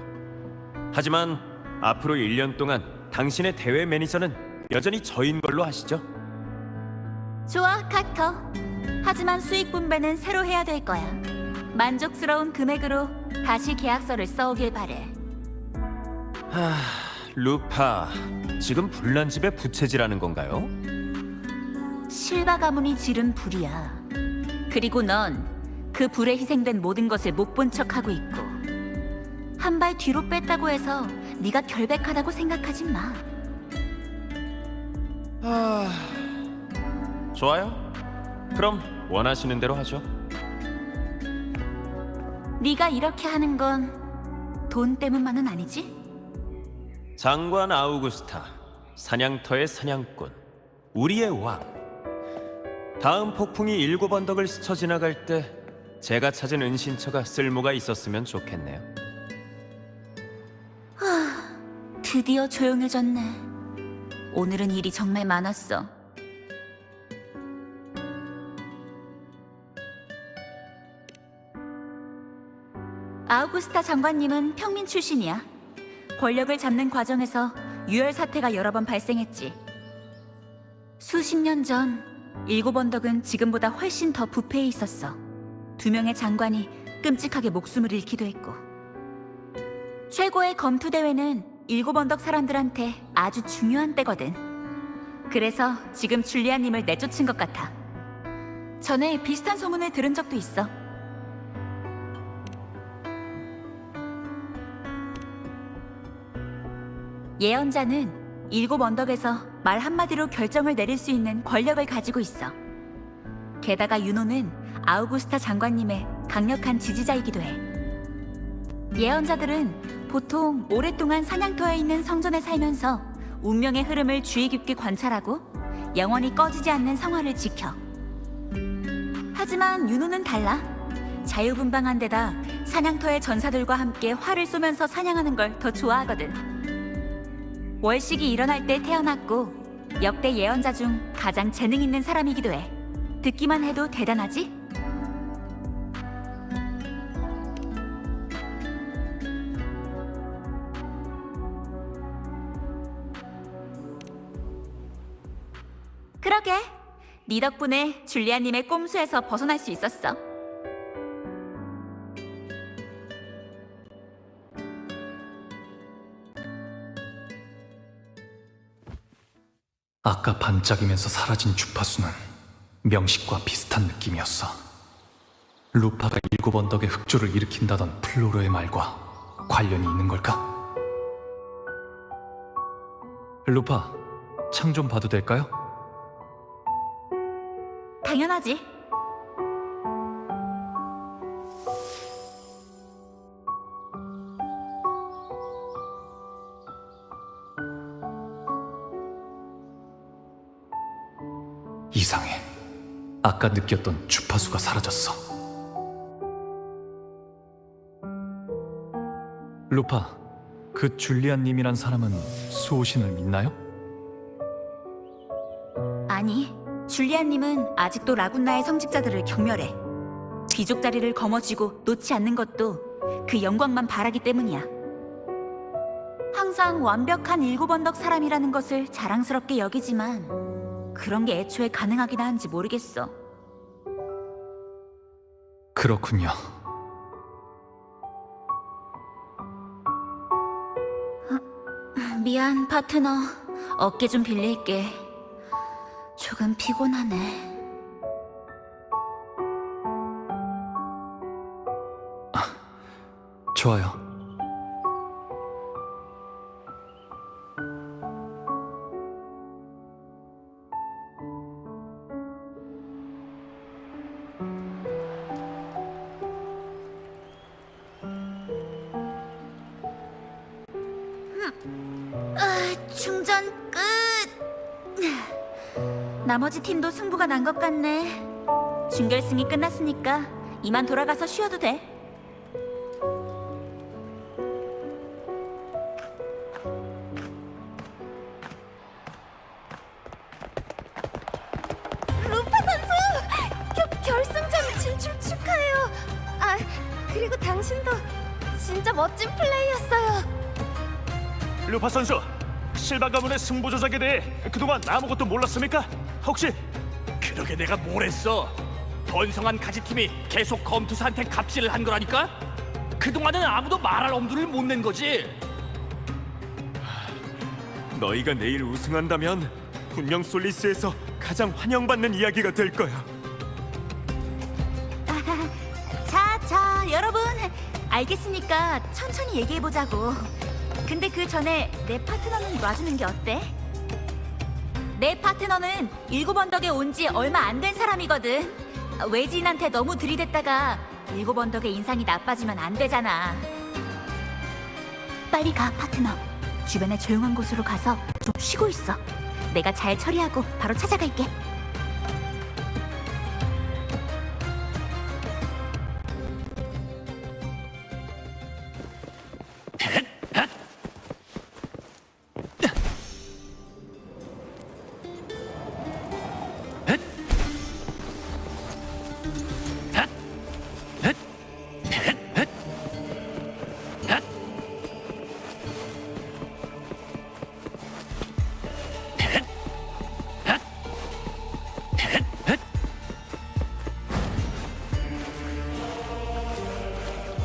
하지만 앞으로 1년 동안 당신의 대회 매니저는 여전히 저인 걸로 하시죠? 좋아, 카터. 하지만 수익 분배는 새로 해야 될 거야. 만족스러운 금액으로 다시 계약서를 써오길 바래. 루파, 지금 불난 집에 부채질하는 건가요? 실바 가문이 지른 불이야. 그리고 넌 그 불에 희생된 모든 것을 못 본 척하고 있고 한 발 뒤로 뺐다고 해서 네가 결백하다고 생각하지 마. 좋아요. 그럼 원하시는 대로 하죠. 네가 이렇게 하는 건 돈 때문만은 아니지? 장관 아우구스타, 사냥터의 사냥꾼, 우리의 왕. 다음 폭풍이 7 언덕을 스쳐 지나갈 때 제가 찾은 은신처가 쓸모가 있었으면 좋겠네요. 드디어 조용해졌네. 오늘은 일이 정말 많았어. 아우구스타 장관님은 평민 출신이야. 권력을 잡는 과정에서 유혈 사태가 여러 번 발생했지. 수십 년 전 7 언덕은 지금보다 훨씬 더 부패해 있었어. 2명의 장관이 끔찍하게 목숨을 잃기도 했고. 최고의 검투 대회는 7 언덕 사람들한테 아주 중요한 때거든. 그래서 지금 줄리아님을 내쫓은 것 같아. 전에 비슷한 소문을 들은 적도 있어. 예언자는 7 언덕에서 말 한마디로 결정을 내릴 수 있는 권력을 가지고 있어. 게다가 윤호는 아우구스타 장관님의 강력한 지지자이기도 해. 예언자들은 보통 오랫동안 사냥터에 있는 성전에 살면서 운명의 흐름을 주의 깊게 관찰하고 영원히 꺼지지 않는 성화를 지켜. 하지만 윤호는 달라. 자유분방한 데다 사냥터의 전사들과 함께 활을 쏘면서 사냥하는 걸 더 좋아하거든. 월식이 일어날 때 태어났고 역대 예언자 중 가장 재능 있는 사람이기도 해. 듣기만 해도 대단하지? 그러게. 네 덕분에 줄리아님의 꼼수에서 벗어날 수 있었어. 아까 반짝이면서 사라진 주파수는 명식과 비슷한 느낌이었어. 루파가 7 언덕의 흑조를 일으킨다던 플로로의 말과 관련이 있는 걸까? 루파, 창 좀 봐도 될까요? 당연하지. 이상해. 아까 느꼈던 주파수가 사라졌어. 루파, 그 줄리안님이란 사람은 수호신을 믿나요? 아니, 줄리안님은 아직도 라군나의 성직자들을 경멸해. 귀족 자리를 거머쥐고 놓지 않는 것도 그 영광만 바라기 때문이야. 항상 완벽한 7 언덕 사람이라는 것을 자랑스럽게 여기지만 그런 게 애초에 가능하긴 한지 모르겠어. 그렇군요. 미안, 파트너. 어깨 좀 빌릴게. 조금 피곤하네. 좋아요. 충전 끝. 나머지 팀도 승부가 난 것 같네. 준결승이 끝났으니까 이만 돌아가서 쉬어도 돼. 루파 선수! 결승전 진출 축하해요. 아, 그리고 당신도 진짜 멋진 플레이였어요. 루파 선수, 실바 가문의 승부 조작에 대해 그동안 아무것도 몰랐습니까? 혹시 그러게 내가 뭘 했어? 번성한 가지팀이 계속 검투사한테 갑질을 한 거라니까? 그동안은 아무도 말할 엄두를 못 낸 거지. 너희가 내일 우승한다면 분명 솔리스에서 가장 환영받는 이야기가 될 거야. 자, 여러분. 알겠으니까 천천히 얘기해보자고. 근데 그 전에 내 파트너는 놔주는 게 어때? 내 파트너는 7 언덕에 온 지 얼마 안 된 사람이거든. 외지인한테 너무 들이댔다가 7 언덕의 인상이 나빠지면 안 되잖아. 빨리 가, 파트너. 주변에 조용한 곳으로 가서 좀 쉬고 있어. 내가 잘 처리하고 바로 찾아갈게.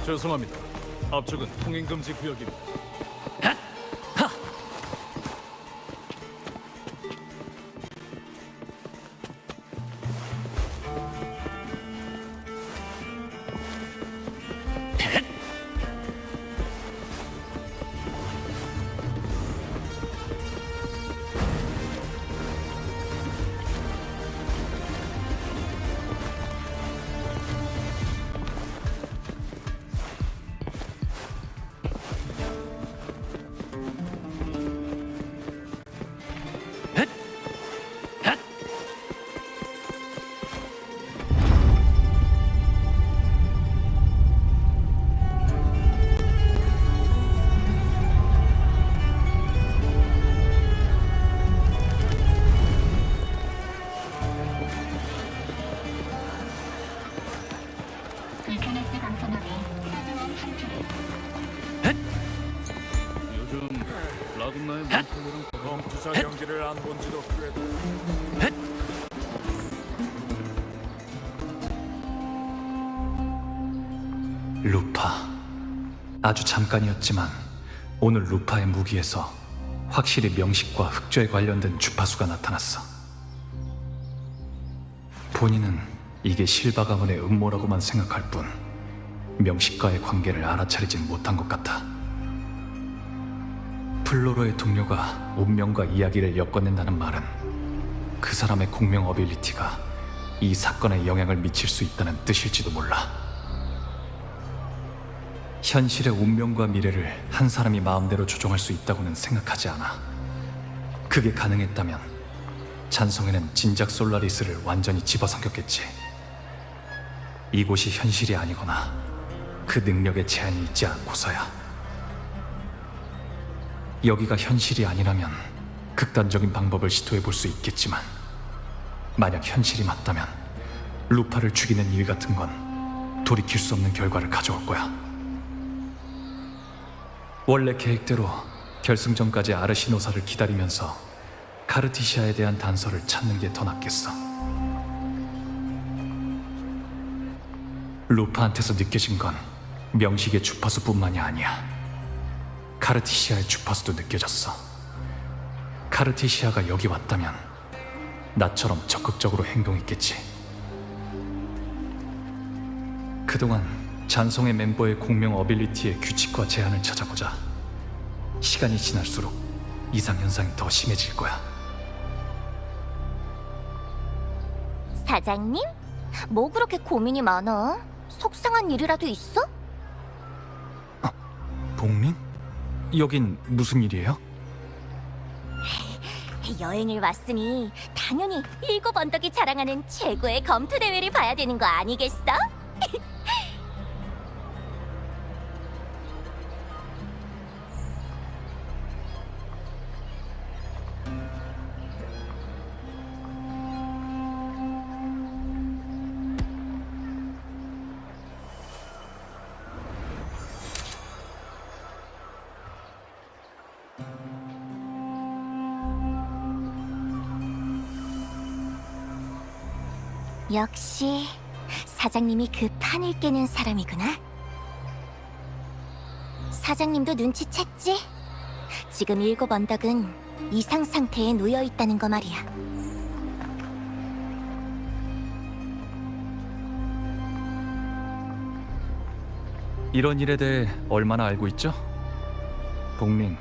죄송합니다. 앞쪽은 통행금지 구역입니다. 검투사 경기를 안 본 지도 꽤 돼. 아주 잠깐이었지만 오늘 루파의 무기에서 확실히 명식과 흑조에 관련된 주파수가 나타났어. 본인은 이게 실바 가문의 음모라고만 생각할 뿐 명식과의 관계를 알아차리진 못한 것 같아. 플로로의 동료가 운명과 이야기를 엮어낸다는 말은 그 사람의 공명 어빌리티가 이 사건에 영향을 미칠 수 있다는 뜻일지도 몰라. 현실의 운명과 미래를 한 사람이 마음대로 조종할 수 있다고는 생각하지 않아. 그게 가능했다면 잔성에는 진작 솔라리스를 완전히 집어삼켰겠지. 이곳이 현실이 아니거나 그 능력에 제한이 있지 않고서야. 여기가 현실이 아니라면 극단적인 방법을 시도해 볼 수 있겠지만 만약 현실이 맞다면 루파를 죽이는 일 같은 건 돌이킬 수 없는 결과를 가져올 거야. 원래 계획대로 결승전까지 아르시노사를 기다리면서 카르티시아에 대한 단서를 찾는 게 더 낫겠어. 루파한테서 느껴진 건 명식의 주파수뿐만이 아니야. 카르티시아의 주파수도 느껴졌어. 카르티시아가 여기 왔다면 나처럼 적극적으로 행동했겠지. 그동안 잔송의 멤버의 공명 어빌리티의 규칙과 제한을 찾아보자. 시간이 지날수록 이상현상이 더 심해질 거야. 사장님? 뭐 그렇게 고민이 많아? 속상한 일이라도 있어? 복민? 여긴 무슨 일이에요? 여행을 왔으니 당연히 7 언덕이 자랑하는 최고의 검투 대회를 봐야 되는 거 아니겠어? 역시 사장님이 그 판을 깨는 사람이구나. 사장님도 눈치챘지? 지금 7 언덕은 이상 상태에 놓여 있다는 거 말이야. 이런 일에 대해 얼마나 알고 있죠? 복민,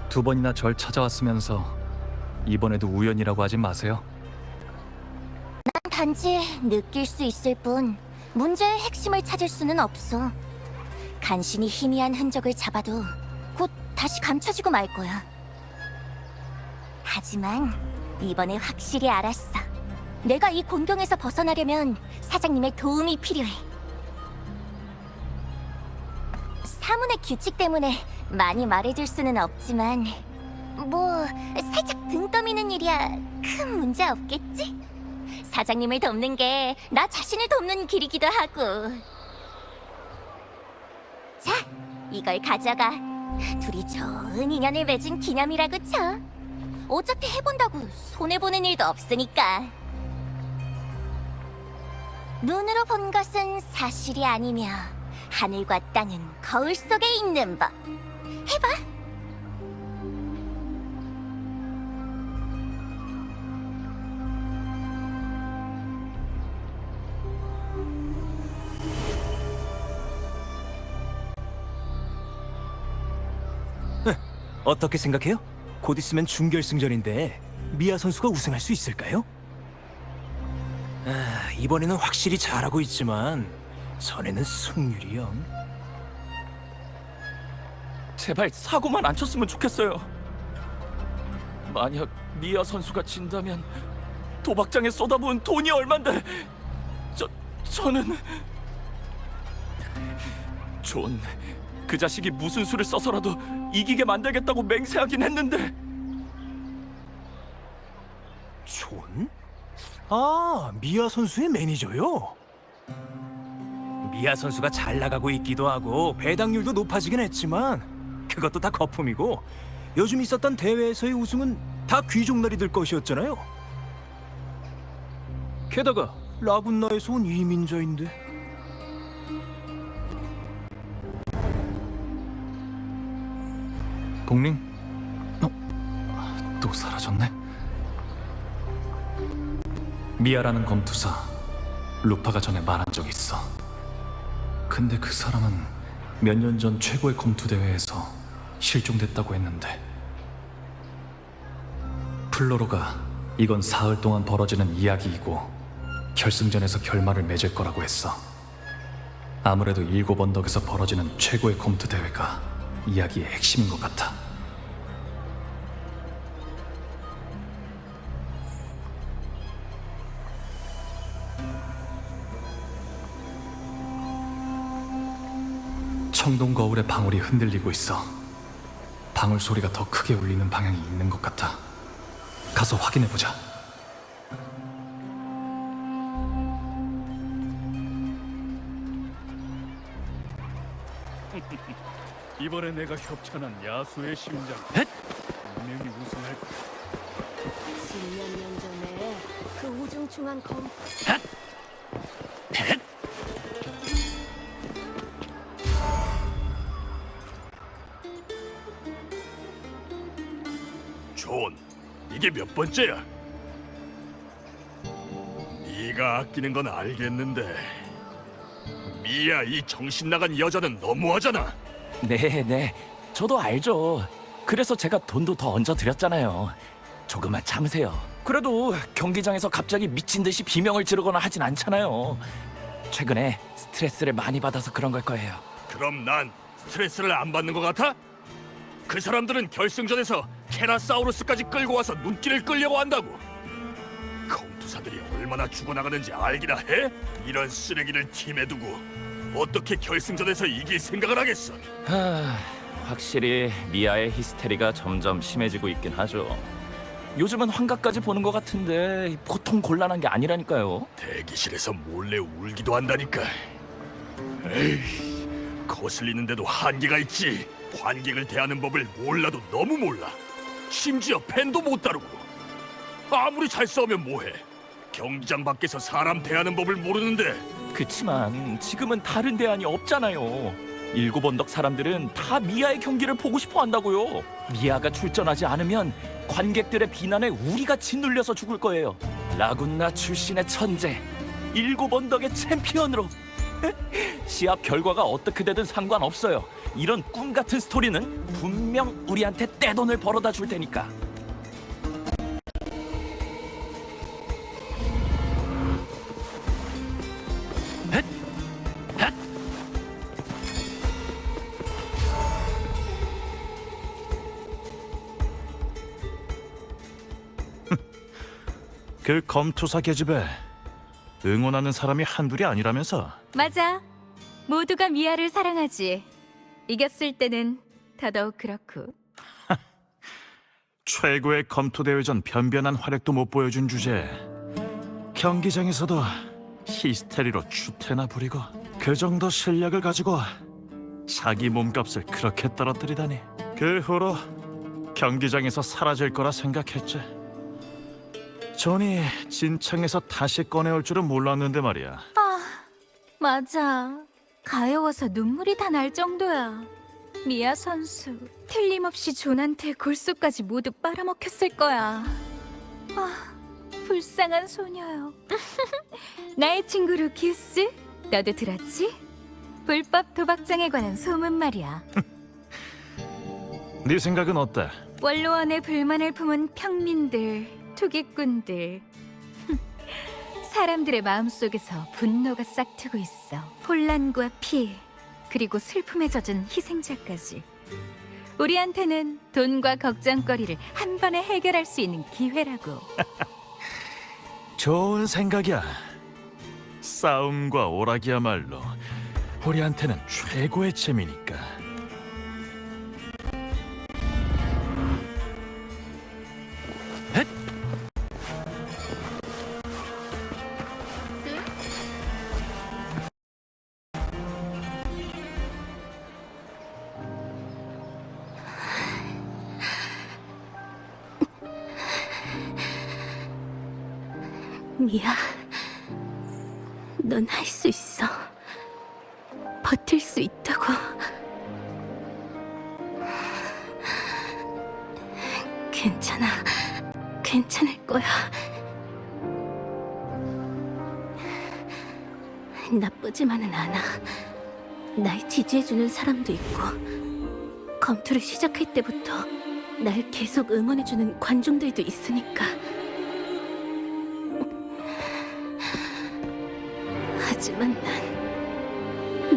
2번이나 절 찾아왔으면서 이번에도 우연이라고 하지 마세요. 단지 느낄 수 있을 뿐 문제의 핵심을 찾을 수는 없어. 간신히 희미한 흔적을 잡아도 곧 다시 감춰지고 말 거야. 하지만 이번에 확실히 알았어. 내가 이 곤경에서 벗어나려면 사장님의 도움이 필요해. 사문의 규칙 때문에 많이 말해줄 수는 없지만 뭐 살짝 등 떠미는 일이야 큰 문제 없겠지? 사장님을 돕는 게 나 자신을 돕는 길이기도 하고. 자, 이걸 가져가. 둘이 좋은 인연을 맺은 기념이라고 쳐. 어차피 해본다고 손해보는 일도 없으니까. 눈으로 본 것은 사실이 아니며 하늘과 땅은 거울 속에 있는 법. 해봐. 어떻게 생각해요? 곧 있으면 준결승전인데 미아 선수가 우승할 수 있을까요? 이번에는 확실히 잘하고 있지만 전에는 승률이 영. 제발 사고만 안 쳤으면 좋겠어요. 만약 미아 선수가 진다면 도박장에 쏟아부은 돈이 얼만데 저는 존, 그 자식이 무슨 수를 써서라도 이기게 만들겠다고 맹세하긴 했는데. 존? 아, 미아 선수의 매니저요? 미아 선수가 잘 나가고 있기도 하고 배당률도 높아지긴 했지만 그것도 다 거품이고 요즘 있었던 대회에서의 우승은 다 귀족날이들 것이었잖아요. 게다가 라군나에서 온 이민자인데. 동링? 또 사라졌네. 미아라는 검투사, 루파가 전에 말한 적 있어. 근데 그 사람은 몇 년 전 최고의 검투 대회에서 실종됐다고 했는데, 플로로가 이건 사흘 동안 벌어지는 이야기이고 결승전에서 결말을 맺을 거라고 했어. 아무래도 7언덕에서 벌어지는 최고의 검투 대회가 이야기의 핵심인 것 같아. 청동 거울에 방울이 흔들리고 있어. 방울 소리가 더 크게 울리는 방향이 있는 것 같아. 가서 확인해보자. 이번에 내가 협찬한 야수의 심장 분명히 우승할 거야. 10몇 년 전에 그 우중충한 검 존, 이게 몇 번째야? 네가 아끼는 건 알겠는데 미야 이 정신 나간 여자는 너무하잖아. 네, 저도 알죠. 그래서 제가 돈도 더 얹어 드렸잖아요. 조금만 참으세요. 그래도 경기장에서 갑자기 미친 듯이 비명을 지르거나 하진 않잖아요. 최근에 스트레스를 많이 받아서 그런 걸 거예요. 그럼 난 스트레스를 안 받는 것 같아? 그 사람들은 결승전에서 케라사우루스까지 끌고 와서 눈길을 끌려고 한다고. 검투사들이 얼마나 죽어나가는지 알기나 해? 이런 쓰레기를 팀에 두고 어떻게 결승전에서 이길 생각을 하겠어? 확실히 미아의 히스테리가 점점 심해지고 있긴 하죠. 요즘은 환각까지 보는 것 같은데 보통 곤란한 게 아니라니까요. 대기실에서 몰래 울기도 한다니까. 에이, 거슬리는데도 한계가 있지. 관객을 대하는 법을 몰라도 너무 몰라. 심지어 팬도 못 다루고. 아무리 잘 싸우면 뭐해. 경기장 밖에서 사람 대하는 법을 모르는데. 그치만 지금은 다른 대안이 없잖아요. 7언덕 사람들은 다 미아의 경기를 보고 싶어 한다고요. 미아가 출전하지 않으면 관객들의 비난에 우리가 짓눌려서 죽을 거예요. 라군나 출신의 천재, 7언덕의 챔피언으로. 시합 결과가 어떻게 되든 상관없어요. 이런 꿈 같은 스토리는 분명 우리한테 떼돈을 벌어다 줄 테니까. 그 검투사 계집에 응원하는 사람이 한둘이 아니라면서. 맞아. 모두가 미아를 사랑하지. 이겼을 때는 더더욱 그렇고. 최고의 검투 대회전 변변한 활약도 못 보여준 주제에 경기장에서도 히스테리로 추태나 부리고 그 정도 실력을 가지고 자기 몸값을 그렇게 떨어뜨리다니. 그 후로 경기장에서 사라질 거라 생각했지. 존이 진창에서 다시 꺼내올 줄은 몰랐는데 말이야. 맞아. 가여워서 눈물이 다 날 정도야. 미아 선수 틀림없이 존한테 골수까지 모두 빨아먹혔을 거야. 불쌍한 소녀요. 나의 친구 루키우스, 너도 들었지? 불법 도박장에 관한 소문 말이야. 네 생각은 어때? 원로원의 불만을 품은 평민들, 투기꾼들. 사람들의 마음속에서 분노가 싹트고 있어. 혼란과 피, 그리고 슬픔에 젖은 희생자까지. 우리한테는 돈과 걱정거리를 한 번에 해결할 수 있는 기회라고. 좋은 생각이야. 싸움과 오락이야말로 우리한테는 최고의 재미니까. 미아, 넌 할 수 있어. 버틸 수 있다고. 괜찮아. 괜찮을 거야. 나쁘지만은 않아. 날 지지해주는 사람도 있고, 검투를 시작할 때부터 날 계속 응원해주는 관중들도 있으니까. 하지만 난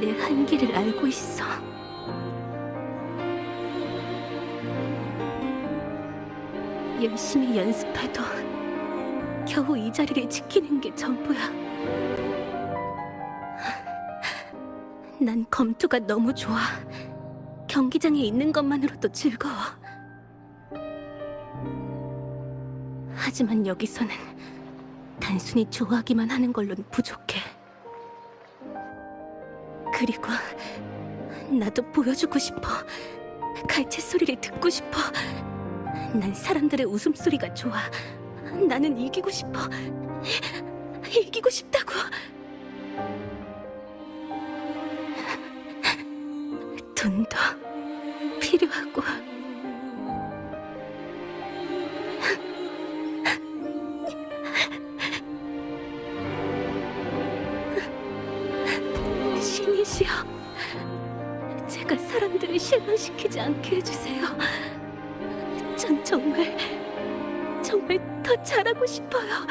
내 한계를 알고 있어. 열심히 연습해도 겨우 이 자리를 지키는 게 전부야. 난 검투가 너무 좋아. 경기장에 있는 것만으로도 즐거워. 하지만 여기서는 단순히 좋아하기만 하는 걸로는 부족해. 그리고 나도 보여주고 싶어. 갈채 소리를 듣고 싶어. 난 사람들의 웃음소리가 좋아. 나는 이기고 싶어. 이기고 싶다고. 돈도 필요하고. 신이시여, 제가 사람들을 실망시키지 않게 해주세요. 전 정말 더 잘하고 싶어요.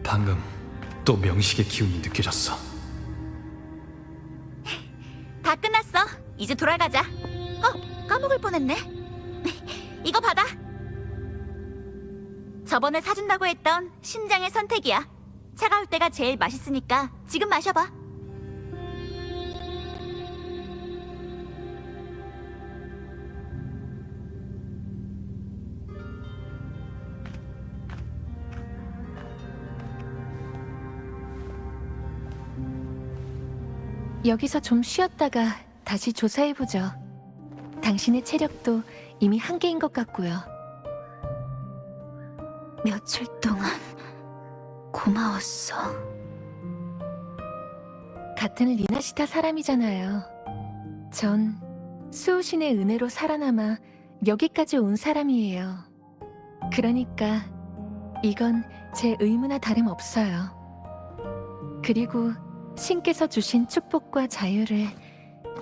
방금 또 명식의 기운이 느껴졌어. 다 끝났어. 이제 돌아가자. 까먹을 뻔했네. 이거 받아. 저번에 사준다고 했던 신장의 선택이야. 차가울 때가 제일 맛있으니까 지금 마셔봐. 여기서 좀 쉬었다가 다시 조사해보죠. 당신의 체력도 이미 한계인 것 같고요. 며칠 동안 고마웠어. 같은 리나시타 사람이잖아요. 전 수호신의 은혜로 살아남아 여기까지 온 사람이에요. 그러니까 이건 제 의무나 다름없어요. 그리고 신께서 주신 축복과 자유를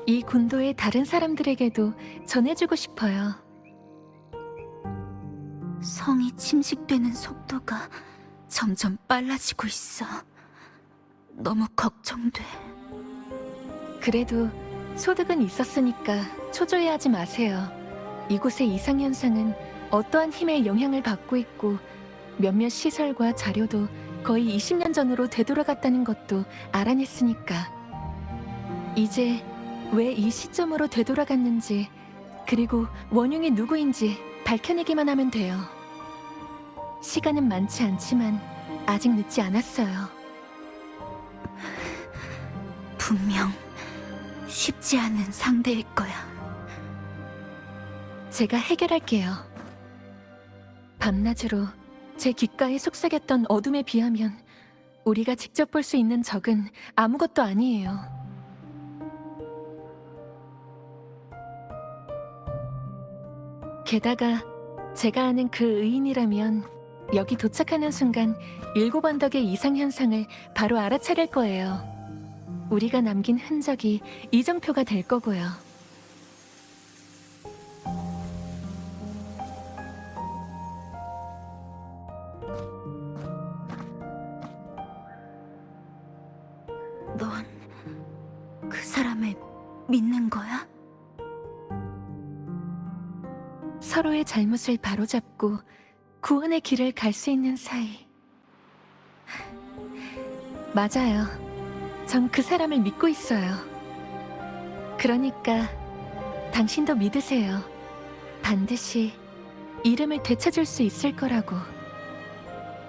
이 군도의 다른 사람들에게도 전해주고 싶어요. 성이 침식되는 속도가 점점 빨라지고 있어. 너무 걱정돼. 그래도 소득은 있었으니까 초조해하지 마세요. 이곳의 이상현상은 어떠한 힘의 영향을 받고 있고 몇몇 시설과 자료도 거의 20년 전으로 되돌아갔다는 것도 알아냈으니까. 이제 왜 이 시점으로 되돌아갔는지, 그리고 원흉이 누구인지 밝혀내기만 하면 돼요. 시간은 많지 않지만 아직 늦지 않았어요. 분명 쉽지 않은 상대일 거야. 제가 해결할게요. 밤낮으로 제 귓가에 속삭였던 어둠에 비하면 우리가 직접 볼 수 있는 적은 아무것도 아니에요. 게다가 제가 아는 그 의인이라면 여기 도착하는 순간 7언덕의 이상현상을 바로 알아차릴 거예요. 우리가 남긴 흔적이 이정표가 될 거고요. 넌 그 사람을 믿는 거야? 서로의 잘못을 바로잡고 구원의 길을 갈 수 있는 사이. 맞아요. 전 그 사람을 믿고 있어요. 그러니까 당신도 믿으세요. 반드시 이름을 되찾을 수 있을 거라고.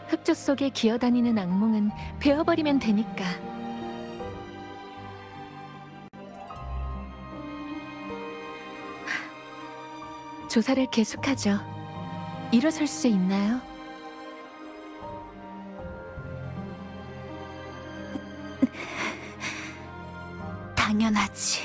흑조 속에 기어다니는 악몽은 베어버리면 되니까. 조사를 계속하죠. 일어설 수 있나요? 당연하지.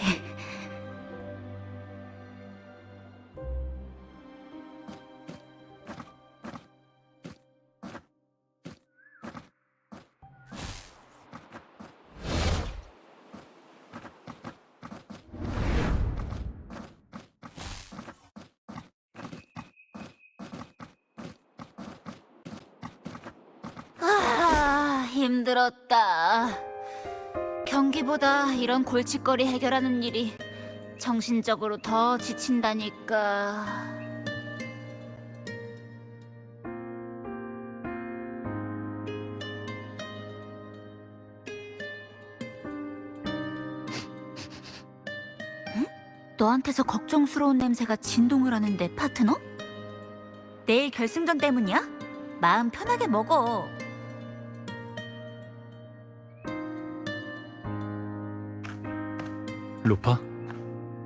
힘들었다. 경기보다 이런 골칫거리 해결하는 일이 정신적으로 더 지친다니까. 응? 너한테서 걱정스러운 냄새가 진동을 하는데 파트너? 내일 결승전 때문이야? 마음 편하게 먹어. 루파,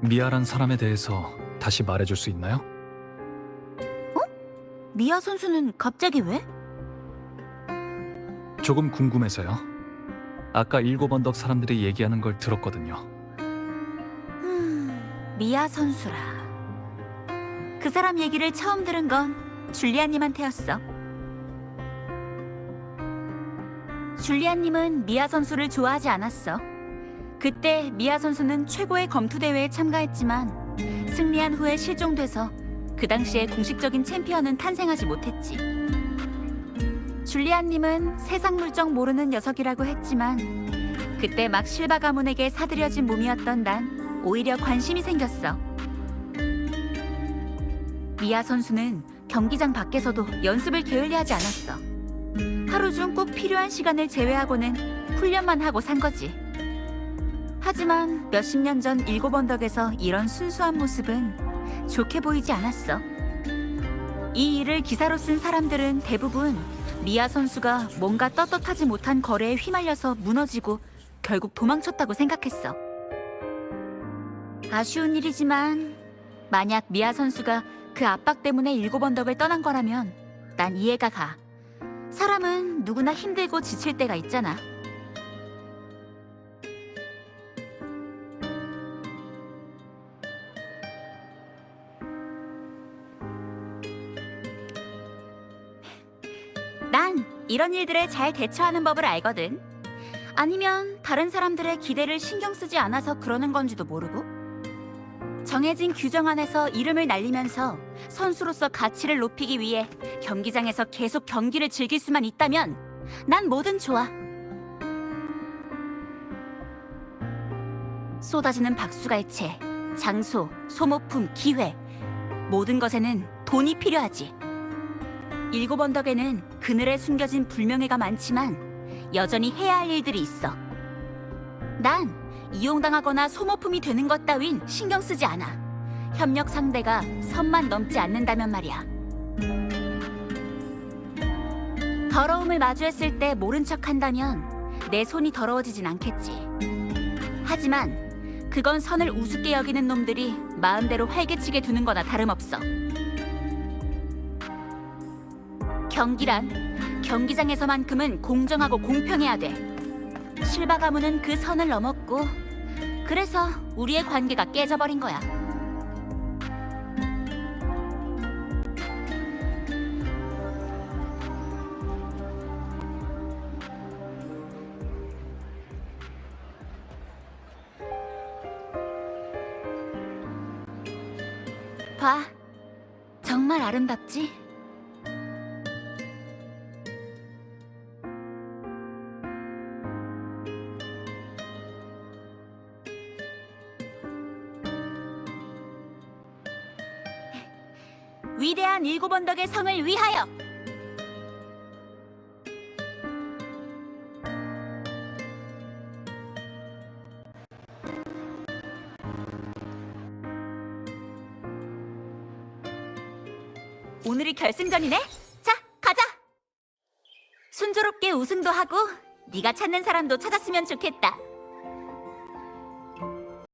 미아란 사람에 대해서 다시 말해줄 수 있나요? 미아 선수는 갑자기 왜? 조금 궁금해서요. 아까 일곱 언덕 사람들이 얘기하는 걸 들었거든요. 미아 선수라. 그 사람 얘기를 처음 들은 건 줄리아님한테였어. 줄리아님은 미아 선수를 좋아하지 않았어. 그때 미아 선수는 최고의 검투 대회에 참가했지만 승리한 후에 실종돼서 그 당시에 공식적인 챔피언은 탄생하지 못했지. 줄리안님은 세상 물정 모르는 녀석이라고 했지만 그때 막 실바 가문에게 사들여진 몸이었던 난 오히려 관심이 생겼어. 미아 선수는 경기장 밖에서도 연습을 게을리하지 않았어. 하루 중 꼭 필요한 시간을 제외하고는 훈련만 하고 산 거지. 하지만 몇십 년 전 일곱 언덕에서 이런 순수한 모습은 좋게 보이지 않았어. 이 일을 기사로 쓴 사람들은 대부분 미아 선수가 뭔가 떳떳하지 못한 거래에 휘말려서 무너지고 결국 도망쳤다고 생각했어. 아쉬운 일이지만 만약 미아 선수가 그 압박 때문에 일곱 언덕을 떠난 거라면 난 이해가 가. 사람은 누구나 힘들고 지칠 때가 있잖아. 난 이런 일들에 잘 대처하는 법을 알거든. 아니면 다른 사람들의 기대를 신경 쓰지 않아서 그러는 건지도 모르고. 정해진 규정 안에서 이름을 날리면서 선수로서 가치를 높이기 위해 경기장에서 계속 경기를 즐길 수만 있다면 난 뭐든 좋아. 쏟아지는 박수갈채, 장소, 소모품, 기회, 모든 것에는 돈이 필요하지. 일곱 언덕에는 그늘에 숨겨진 불명예가 많지만 여전히 해야 할 일들이 있어. 난 이용당하거나 소모품이 되는 것 따윈 신경 쓰지 않아. 협력 상대가 선만 넘지 않는다면 말이야. 더러움을 마주했을 때 모른 척 한다면 내 손이 더러워지진 않겠지. 하지만 그건 선을 우습게 여기는 놈들이 마음대로 활개치게 두는 거나 다름없어. 경기란 경기장에서만큼은 공정하고 공평해야 돼. 실바 가문은 그 선을 넘었고 그래서 우리의 관계가 깨져버린 거야. 봐, 정말 아름답지? 위대한 일곱 언덕의 성을 위하여! 오늘이 결승전이네? 자, 가자! 순조롭게 우승도 하고 네가 찾는 사람도 찾았으면 좋겠다.